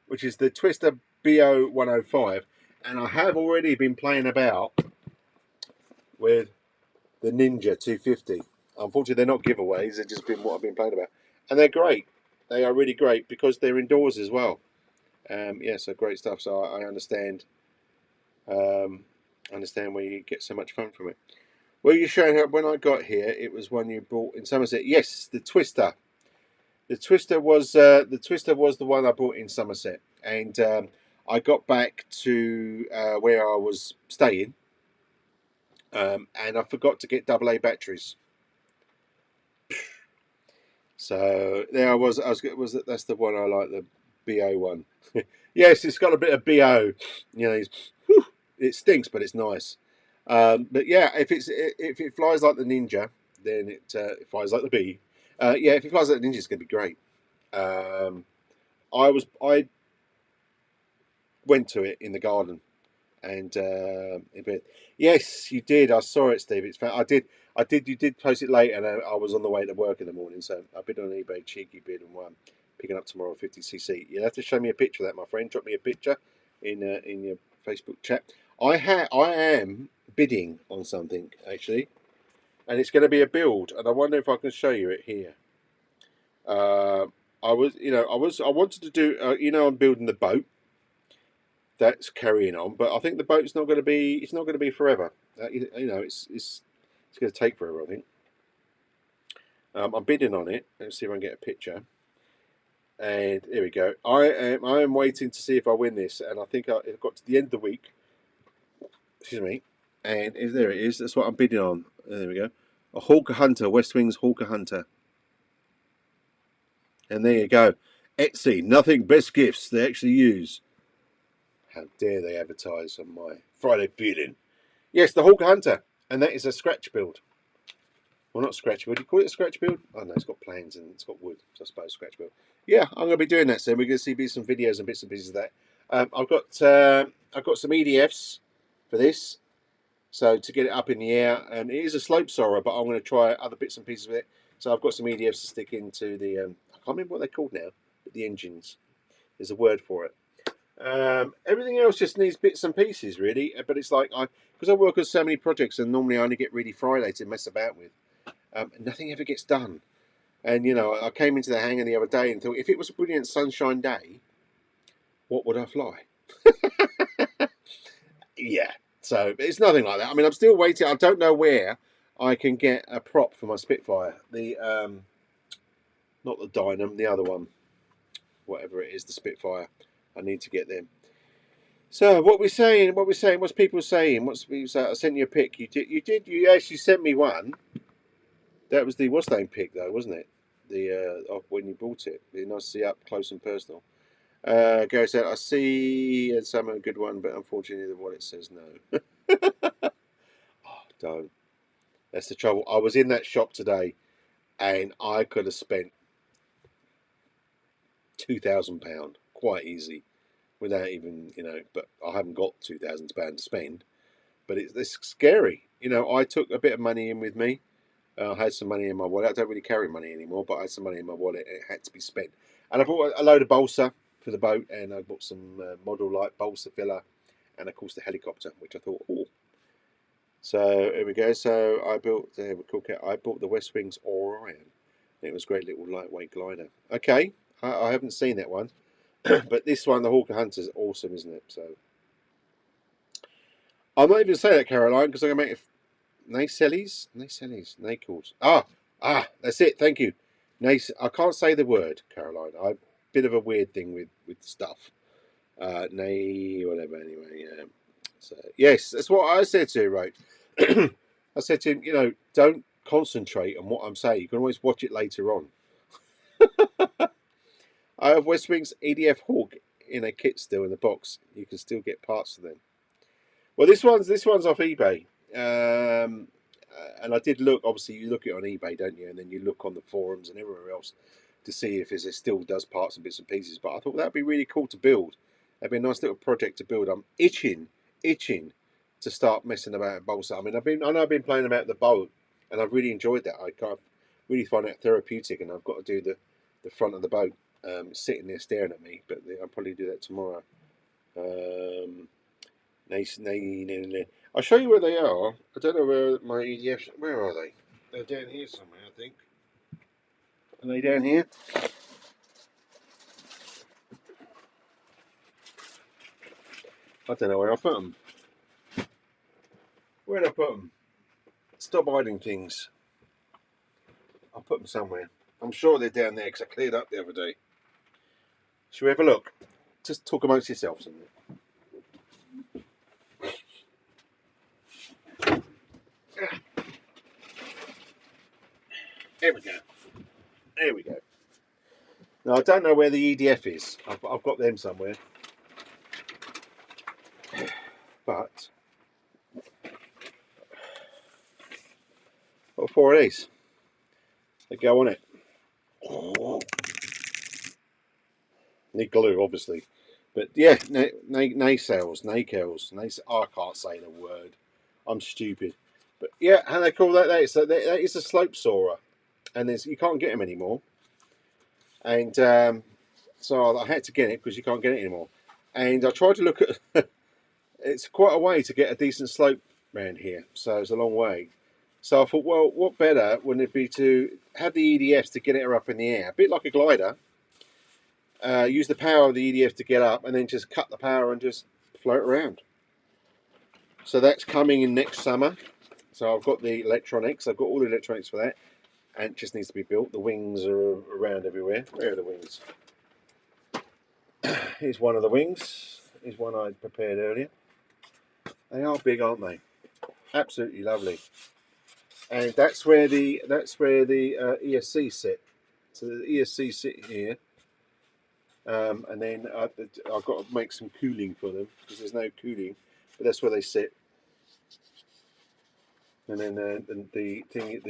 which is the Twister BO105, and I have already been playing about with the Ninja 250. Unfortunately, they're not giveaways; they've just been what I've been playing about, and they're great. They are really great because they're indoors as well. Yeah, so great stuff. So I understand. Understand where you get so much fun from it. Well, you're showing how when I got here, it was one you bought in Somerset. Yes, the Twister. The Twister was the one I bought in Somerset, and I got back to where I was staying, and I forgot to get AA batteries. So there I was. That's the one I like, the BO one. Yes, it's got a bit of BO. You know, it stinks, but it's nice. But yeah, if it flies like the Ninja, then it flies like the bee. Yeah, if it flies like the Ninja, it's gonna be great. I went to it in the garden, and yes, you did. I saw it, Steve. I did. You did post it late, and I was on the way to work in the morning, so I bid on eBay, cheeky bid, and won. Picking up tomorrow 50cc. You have to show me a picture of that, my friend. Drop me a picture in your Facebook chat. I am bidding on something actually, and it's going to be a build, and I wonder if I can show you it here. I wanted to do. I'm building the boat. That's carrying on, but I think the boat's not going to be. It's not going to be forever. It's going to take forever. I think. I'm bidding on it. Let's see if I can get a picture. And here we go. I am waiting to see if I win this, and I think I've got to the end of the week. Excuse me. And there it is. That's what I'm bidding on. There we go. A Hawker Hunter, West Wings Hawker Hunter. And there you go. Etsy, nothing best gifts they actually use. How dare they advertise on my Friday feeling? Yes, the Hawker Hunter, and that is a scratch build. Well, not scratch build. Do you call it a scratch build? Oh no, it's got planes and it's got wood. So I suppose scratch build. Yeah, I'm going to be doing that soon. We're going to see some videos and bits and pieces of that. I've got some EDFs for this, so to get it up in the air, and it is a slope sorrow, but I'm going to try other bits and pieces of it. So I've got some EDFs to stick into the. I can't remember what they're called now, but the engines. There's a word for it. Everything else just needs bits and pieces, really. But it's like because I work on so many projects, and normally I only get really Friday to mess about with. Nothing ever gets done. And I came into the hangar the other day and thought, if it was a brilliant sunshine day, what would I fly? Yeah. So it's nothing like that. I mean, I'm still waiting. I don't know where I can get a prop for my Spitfire. The not the Dynam, the other one, whatever it is, the Spitfire. I need to get them. So what we're saying, what's people saying? I sent you a pic. You actually sent me one. That was the what's name pic though, wasn't it? The of when you bought it. It'd be nice to see up close and personal. Gary said, I see some a good one, but unfortunately the wallet says no. Oh, don't. That's the trouble. I was in that shop today and I could have spent £2,000 quite easy without even, but I haven't got £2,000 to spend. But it's scary. I took a bit of money in with me. I had some money in my wallet. I don't really carry money anymore, but I had some money in my wallet and it had to be spent. And I bought a load of balsa for the boat, and I bought some model light balsa filler, and of course the helicopter, which I thought, oh. So here we go. So I bought the West Wings Orion. It was a great little lightweight glider. Okay, I haven't seen that one, but this one, the Hawker Hunter, is awesome, isn't it? So I'm not even saying that, Caroline, because I'm going to make it. Nacelles. That's it. Thank you. I can't say the word, Caroline. I'm a bit of a weird thing with stuff. Whatever. Anyway, yeah. So yes, that's what I said to him. Right. I said to him, don't concentrate on what I'm saying. You can always watch it later on. I have West Wings EDF Hawk in a kit still in the box. You can still get parts for them. Well, this one's off eBay. And I did look. Obviously, you look it on eBay, don't you? And then you look on the forums and everywhere else to see if it still does parts and bits and pieces. But I thought that'd be really cool to build. That'd be a nice little project to build. I'm itching to start messing about in balsa. I mean, I know I've been playing about the boat, and I've really enjoyed that. I kind of really find it therapeutic, and I've got to do the front of the boat, sitting there staring at me. But I'll probably do that tomorrow. I'll show you where they are. I don't know where my EDFs. Where are they? They're down here somewhere, I think. Are they down here? I don't know where I put them. Where did I put them? Stop hiding things. I'll put them somewhere. I'm sure they're down there because I cleared up the other day. Should we have a look? Just talk amongst yourselves. There we go. There we go. Now, I don't know where the EDF is. I've got them somewhere. But got 4 of these. They go on it. Need glue, obviously. But yeah, nacelles, I can't say the word. I'm stupid. But yeah, how they call that? That is a slope soarer. And you can't get them anymore. And so I had to get it because you can't get it anymore. And I tried to look at it's quite a way to get a decent slope around here, so it's a long way. So I thought, well, what better wouldn't it be to have the EDFs to get it up in the air, a bit like a glider. Use the power of the EDF to get up, and then just cut the power and just float around. So that's coming in next summer. So I've got the electronics. I've got all the electronics for that, and it just needs to be built. The wings are around everywhere. Where are the wings? Here's one of the wings. Here's one I prepared earlier. They are big, aren't they? Absolutely lovely. And that's where the ESC sit. So the ESC sit here, and then I've got to make some cooling for them because there's no cooling, but that's where they sit. And then the thing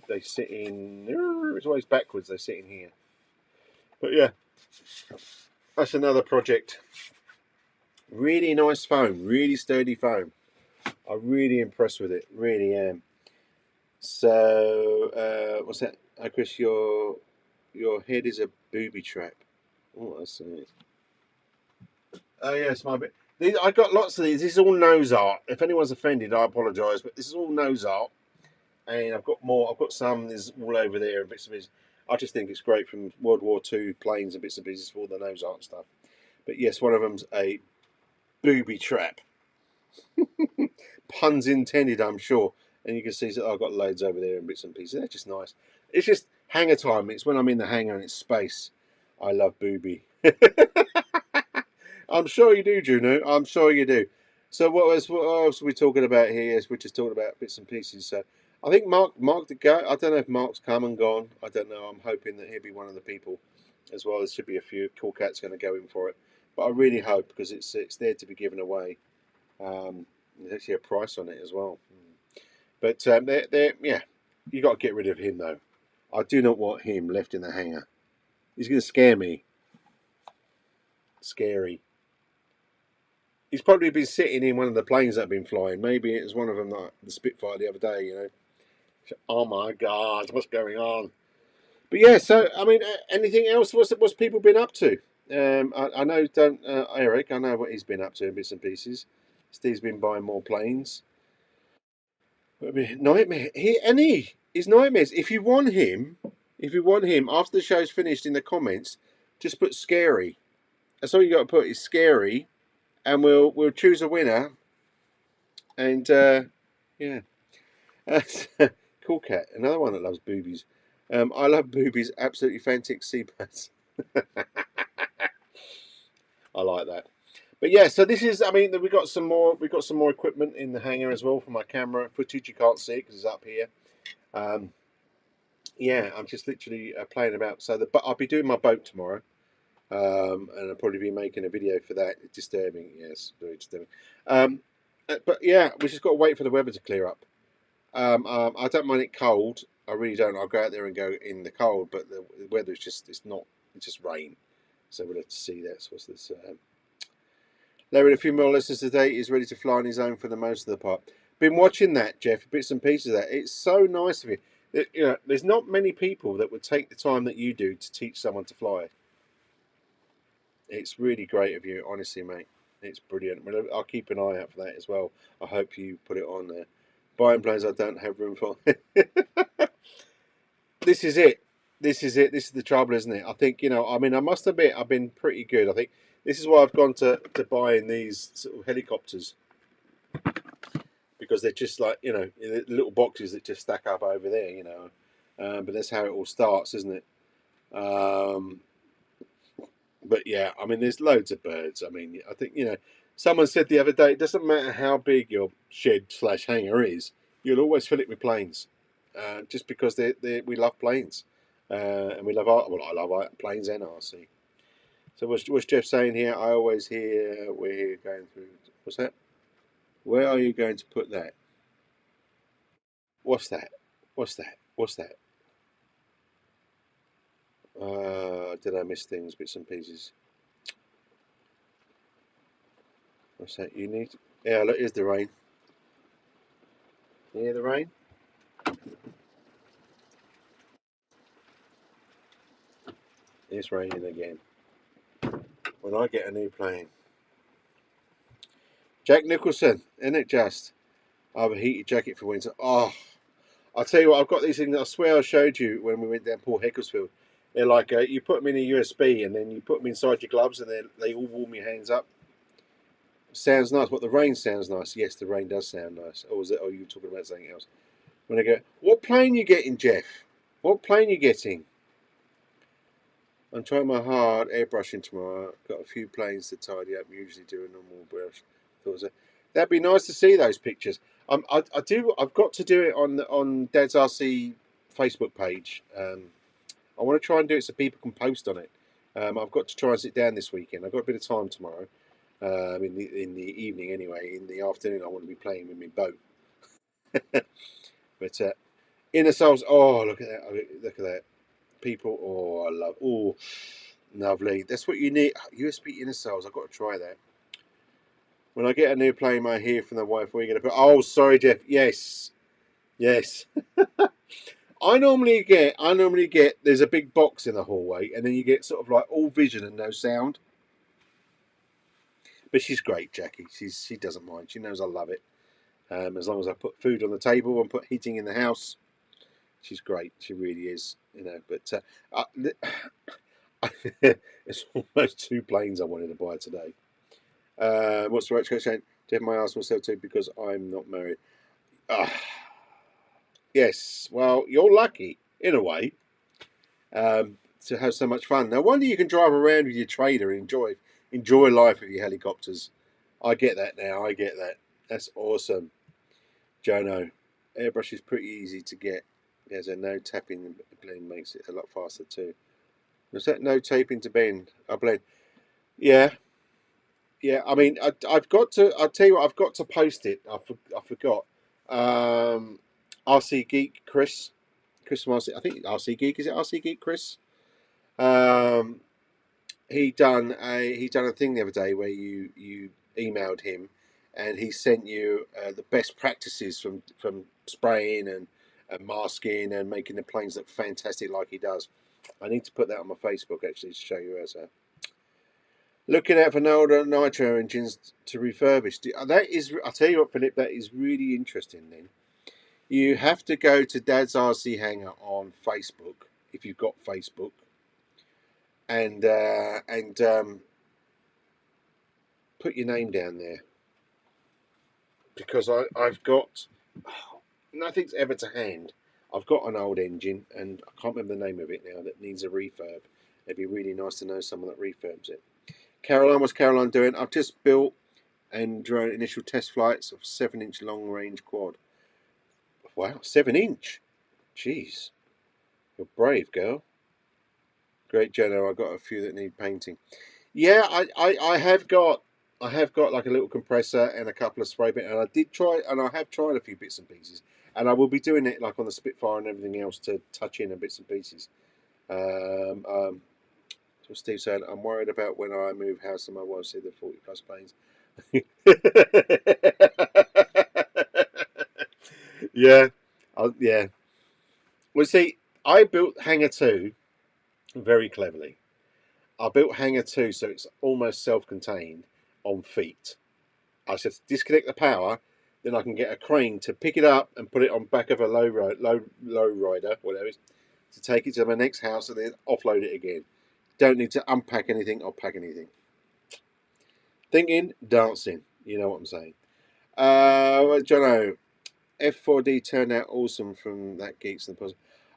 they sit in. It's always backwards. They sit in here. But yeah, that's another project. Really nice foam, really sturdy foam. I'm really impressed with it. Really am. So what's that? Oh, Chris, your head is a booby trap. Oh, that's it. Oh yes, my bit. I got lots of these. This is all nose art. If anyone's offended, I apologise, but this is all nose art. And I've got more. I've got some. There's all over there and bits and pieces. I just think it's great from World War II planes and bits and pieces for all the nose art stuff. But yes, one of them's a booby trap. Puns intended, I'm sure. And you can see that I've got loads over there and bits and pieces. They're just nice. It's just hangar time. It's when I'm in the hangar and it's space. I love booby. I'm sure you do, Juno. I'm sure you do. So what else are we talking about here? Yes, we're just talking about bits and pieces. So I think Mark to go. I don't know if Mark's come and gone. I don't know. I'm hoping that he'll be one of the people as well. There should be a few cool cats going to go in for it. But I really hope because it's there to be given away. There's actually a price on it as well. But yeah, you got to get rid of him though. I do not want him left in the hangar. He's going to scare me. Scary. He's probably been sitting in one of the planes that have been flying. Maybe it was one of them, like the Spitfire the other day. You know. Oh my God, what's going on? But yeah, so I mean, anything else? What's people been up to? I know, Eric. I know what he's been up to in bits and pieces. Steve's been buying more planes. Nightmare. He's nightmares. If you want him after the show's finished in the comments, just put scary. That's all you got to put is scary, and we'll choose a winner. And yeah, cool cat. Another one that loves boobies. I love boobies. Absolutely fantastic seabirds. I like that. But yeah, so this is. I mean, we've got some more equipment in the hangar as well for my camera footage. You can't see it because it's up here. Yeah, I'm just literally playing about. So I'll be doing my boat tomorrow, and I'll probably be making a video for that. It's disturbing, yes, very disturbing. But yeah, we just got to wait for the weather to clear up. I don't mind it cold. I really don't. I'll go out there and go in the cold, but the weather's just it's just rain. So we'll have to see that. So what's this? Larry, the female listeners today is ready to fly on his own for the most of the part. Been watching that, Jeff, bits and pieces of that. It's so nice of you. You know, there's not many people that would take the time that you do to teach someone to fly. It's really great of you, honestly, mate. It's brilliant. I'll keep an eye out for that as well. I hope you put it on there. Buying planes I don't have room for. This is it. This is it. This is the trouble, isn't it? I think, you know, I mean, I must admit I've been pretty good. I think This is why I've gone to buying these sort of helicopters, because they're just like, you know, little boxes that just stack up over there, you know. But that's how it all starts, isn't it? Um, but yeah, I mean, there's loads of birds. I mean, I think, you know, someone said the other day, it doesn't matter how big your shed / hangar is, you'll always fill it with planes, just because we love planes, and we love art. Well, I love planes and RC. So what's Jeff saying here? I always hear we're going through. What's that? Where are you going to put that? What's that? What's that? What's that? Did I miss things, bits and pieces? What's that? You need. Yeah, look, here's the rain. You hear the rain? It's raining again. When I get a new plane. Jack Nicholson, isn't it just? I have a heated jacket for winter. Oh, I'll tell you what, I've got these things. I swear I showed you when we went down Paul Heckelsfield. They're like, you put them in a USB and then you put them inside your gloves and they all warm your hands up. Sounds nice. What, the rain sounds nice? Yes, the rain does sound nice. Or was it? Oh, you were talking about something else. When I go, what plane you getting, Jeff? What plane you getting? I'm trying my hard airbrushing tomorrow. Got a few planes to tidy up. Usually do a normal brush. That'd be nice to see those pictures. I do. I've got to do it on Dad's RC Facebook page. I want to try and do it so people can post on it. I've got to try and sit down this weekend. I've got a bit of time tomorrow. In the evening anyway. In the afternoon, I want to be playing with my boat. But Inner Souls. Oh, look at that! Look at that. People. Oh, I love. Oh, lovely. That's what you need. USB Inner Souls. I've got to try that. When I get a new plane, I hear from the wife, where are you going to put? Oh, sorry, Jeff. Yes, yes. I normally get. There's a big box in the hallway, and then you get sort of like all vision and no sound. But she's great, Jackie. She doesn't mind. She knows I love it. As long as I put food on the table and put heating in the house, she's great. She really is. You know. But it's almost 2 planes I wanted to buy today. What's the right coach saying? Jeff, I ask myself too because I'm not married. Yes, well, you're lucky in a way, to have so much fun. No wonder you can drive around with your trailer and enjoy life with your helicopters. I get that now. I get that. That's awesome, Jono. Airbrush is pretty easy to get. There's a no tapping blend makes it a lot faster too. Was that no taping to bend? I blend. Yeah, yeah. I mean, I've got to. I'll tell you what. I've got to post it. I forgot. RC Geek Chris from RC. I think RC Geek, is it RC Geek Chris? Um, he done a thing the other day where you emailed him, and he sent you the best practices from spraying and masking and making the planes look fantastic like he does. I need to put that on my Facebook actually to show you as a. Looking out for older nitro engines to refurbish. That is, I tell you what, Philip, that is really interesting. Then you have to go to Dad's RC Hangar on Facebook if you've got Facebook, and put your name down there, because I've got nothing's ever to hand. I've got an old engine, and I can't remember the name of it now, that needs a refurb. It'd be really nice to know someone that refurbs it. Caroline, what's Caroline doing? I've just built and drone initial test flights of 7-inch long range quad. Wow, 7-inch. Jeez, you're brave, girl. Great, Jenna. I've got a few that need painting. Yeah, I have got like a little compressor and a couple of spray bits, and I have tried a few bits and pieces, and I will be doing it like on the Spitfire and everything else to touch in a bits and pieces. So Steve said, I'm worried about when I move house and my wife see the 40 plus planes. Yeah, yeah. Well, see, I built Hangar 2 very cleverly. I built Hangar 2 so it's almost self-contained on feet. I said disconnect the power, then I can get a crane to pick it up and put it on back of a low rider, whatever it is, to take it to my next house and then offload it again. Don't need to unpack anything or pack anything. Thinking, dancing. You know what I'm saying. Jono, F4D turned out awesome from that Geeks and the Puzzle.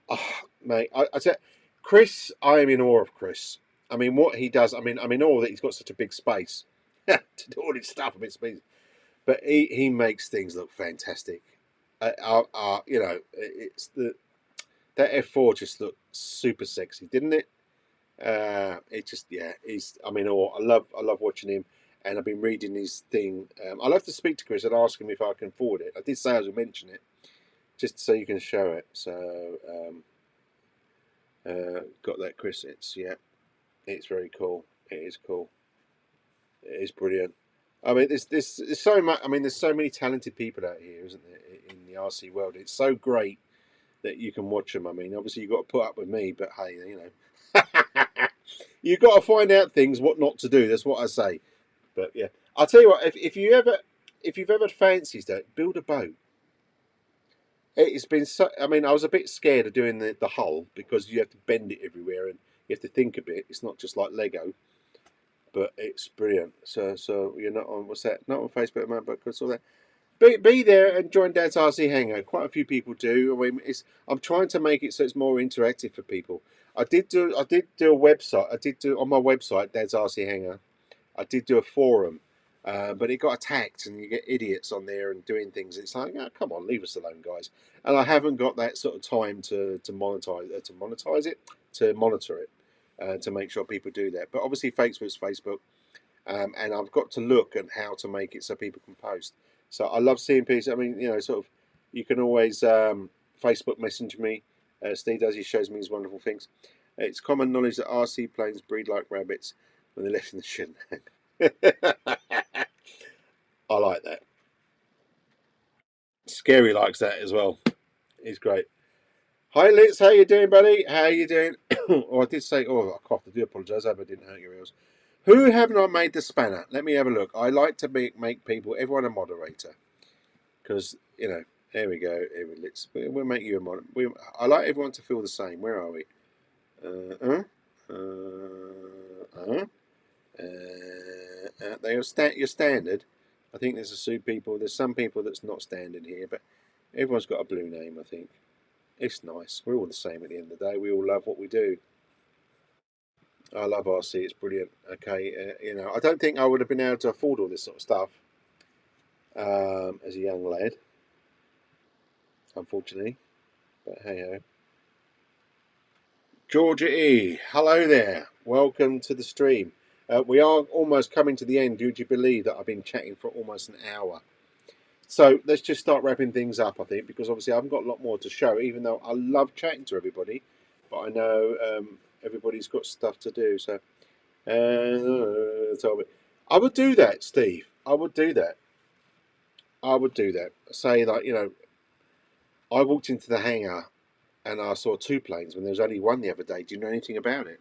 Oh, mate, I tell you, Chris, I am in awe of Chris. I mean, what he does, I mean, I'm in awe that he's got such a big space to do all his stuff a bit space. But he makes things look fantastic. You know, it's that F4 just looked super sexy, didn't it? It just, yeah, he's, I mean, I love watching him, and I've been reading his thing. I'll have to speak to Chris and ask him if I can forward it. I did say I was going to mention it, just so you can show it. So, got that, Chris. It's very cool. It is cool. It is brilliant. I mean, there's so much. I mean, there's so many talented people out here, isn't there, in the RC world? It's so great that you can watch them. I mean, obviously you've got to put up with me, but hey, you know, you've got to find out things what not to do. That's what I say. But yeah, I'll tell you what. If you've ever fancied that, build a boat. It's been so. I mean, I was a bit scared of doing the hull because you have to bend it everywhere and you have to think a bit. It's not just like Lego, but it's brilliant. So you're not on what's that? Not on Facebook, man, but all that. Be there and join Dad's RC Hangar. Quite a few people do. I mean, I'm trying to make it so it's more interactive for people. I did do a website. I did do on my website, Dad's RC Hangar. I did do a forum, but it got attacked, and you get idiots on there and doing things. It's like, oh, come on, leave us alone, guys. And I haven't got that sort of time to monetize it, to monitor it, to make sure people do that. But obviously, Facebook's Facebook, and I've got to look at how to make it so people can post. So I love seeing people. I mean, you know, sort of, you can always Facebook messenger me. Steve does. He shows me these wonderful things. It's common knowledge that RC planes breed like rabbits when they're left in the shed. I like that. Scary likes that as well. He's great. Hi, Liz. How you doing, buddy? How you doing? Oh, I did say. Oh, I coughed. I do apologise. I hope I didn't hurt your ears. Who have not made the spanner? Let me have a look. I like to make people, everyone a moderator. Because, you know, there we go. We'll make you a moderator. I like everyone to feel the same. Where are we? You're standard. I think there's there's some people that's not standard here, but everyone's got a blue name, I think. It's nice. We're all the same at the end of the day. We all love what we do. I love RC. It's brilliant. Okay, you know, I don't think I would have been able to afford all this sort of stuff as a young lad, unfortunately. But hey ho. Georgia E, hello there. Welcome to the stream. We are almost coming to the end. Would you believe that I've been chatting for almost an hour? So let's just start wrapping things up, I think, because obviously I haven't got a lot more to show, even though I love chatting to everybody. But I know everybody's got stuff to do. So I would do that, Steve. I would do that. I would do that. Say that, you know, I walked into the hangar and I saw two planes when there was only one the other day. Do you know anything about it?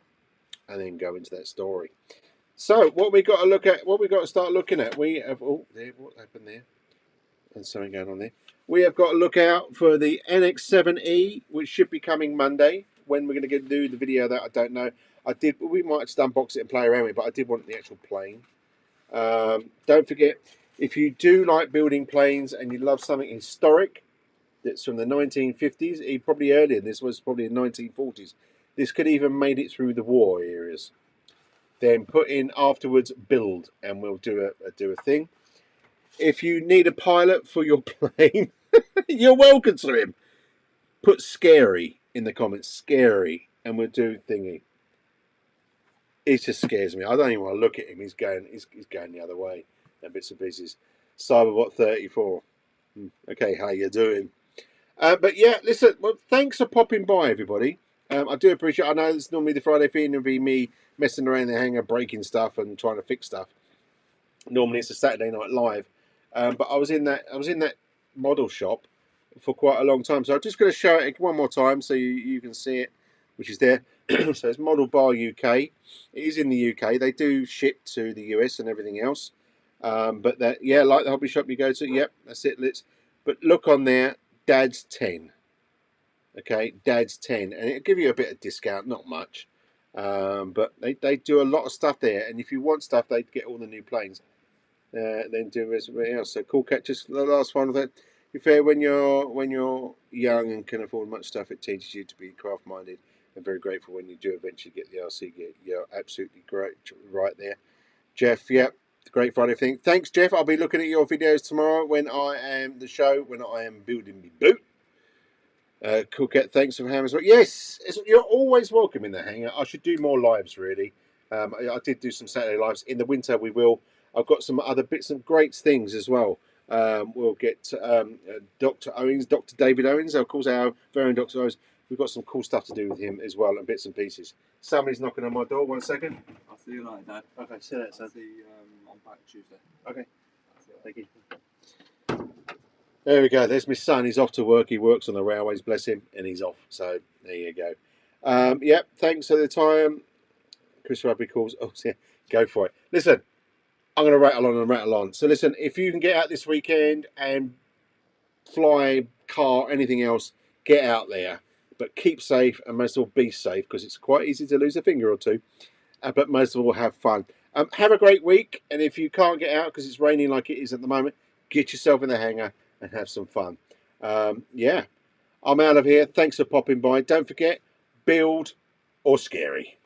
And then go into that story. So what we got to look at, what we got to start looking at, we have, oh, there, what happened there? There's something going on there. We have got to look out for the NX7E, which should be coming Monday. When we're going to do the video, that I don't know. We might just unbox it and play around with it, but I did want the actual plane. Don't forget, if you do like building planes and you love something historic that's from the 1950s, probably earlier, this was probably the 1940s. This could even made it through the war areas. Then put in afterwards build, and we'll do a thing. If you need a pilot for your plane, you're welcome to him. Put scary in the comments, scary, and we'll do thingy. It just scares me. I don't even want to look at him. He's going the other way. And bits and pieces. Cyberbot 34. Okay, how you doing? But yeah, listen. Well, thanks for popping by, everybody. I do appreciate. I know it's normally the Friday feed and be me messing around the hangar, breaking stuff and trying to fix stuff. Normally it's a Saturday night live. But I was in that model shop for quite a long time. So I'm just going to show it one more time so you can see it, which is there. So it's Model Bar UK. It is in the UK. They do ship to the US and everything else. But that, yeah, like the hobby shop you go to, yep, that's it. But look on there, Dad's 10. Okay, Dad's 10. And it'll give you a bit of discount, not much. But they do a lot of stuff there. And if you want stuff, they get all the new planes. then do everything else. So cool cat. Just the last one. That, to be fair, when you're young and can afford much stuff, it teaches you to be craft minded. I'm very grateful when you do eventually get the RC. You're absolutely great right there, Jeff. Yep. Great Friday thing. Thanks, Jeff. I'll be looking at your videos tomorrow when I am when I am building the boot. Cool cat, thanks for having us. Yes, you're always welcome in the hangar. I should do more lives, really. I did do some Saturday lives. In the winter, we will. I've got some other bits and great things as well. We'll get Dr. Owens, Dr. David Owens, of course, our very own Dr. Owens. We've got some cool stuff to do with him as well, and bits and pieces. Somebody's knocking on my door. 1 second. I'll see you later, Dad. Okay, see that, son. I'll see you on back Tuesday. Okay. Thank you. There we go. There's my son. He's off to work. He works on the railways, bless him, and he's off. So there you go. Yep. Thanks for the time. Chris Rugby calls. Oh, yeah, go for it. Listen, I'm going to rattle on and rattle on. So listen, if you can get out this weekend and fly, car, anything else, get out there. But keep safe and most of all be safe because it's quite easy to lose a finger or two. But most of all, have fun. Have a great week. And if you can't get out because it's raining like it is at the moment, get yourself in the hangar and have some fun. Yeah, I'm out of here. Thanks for popping by. Don't forget, build or scary.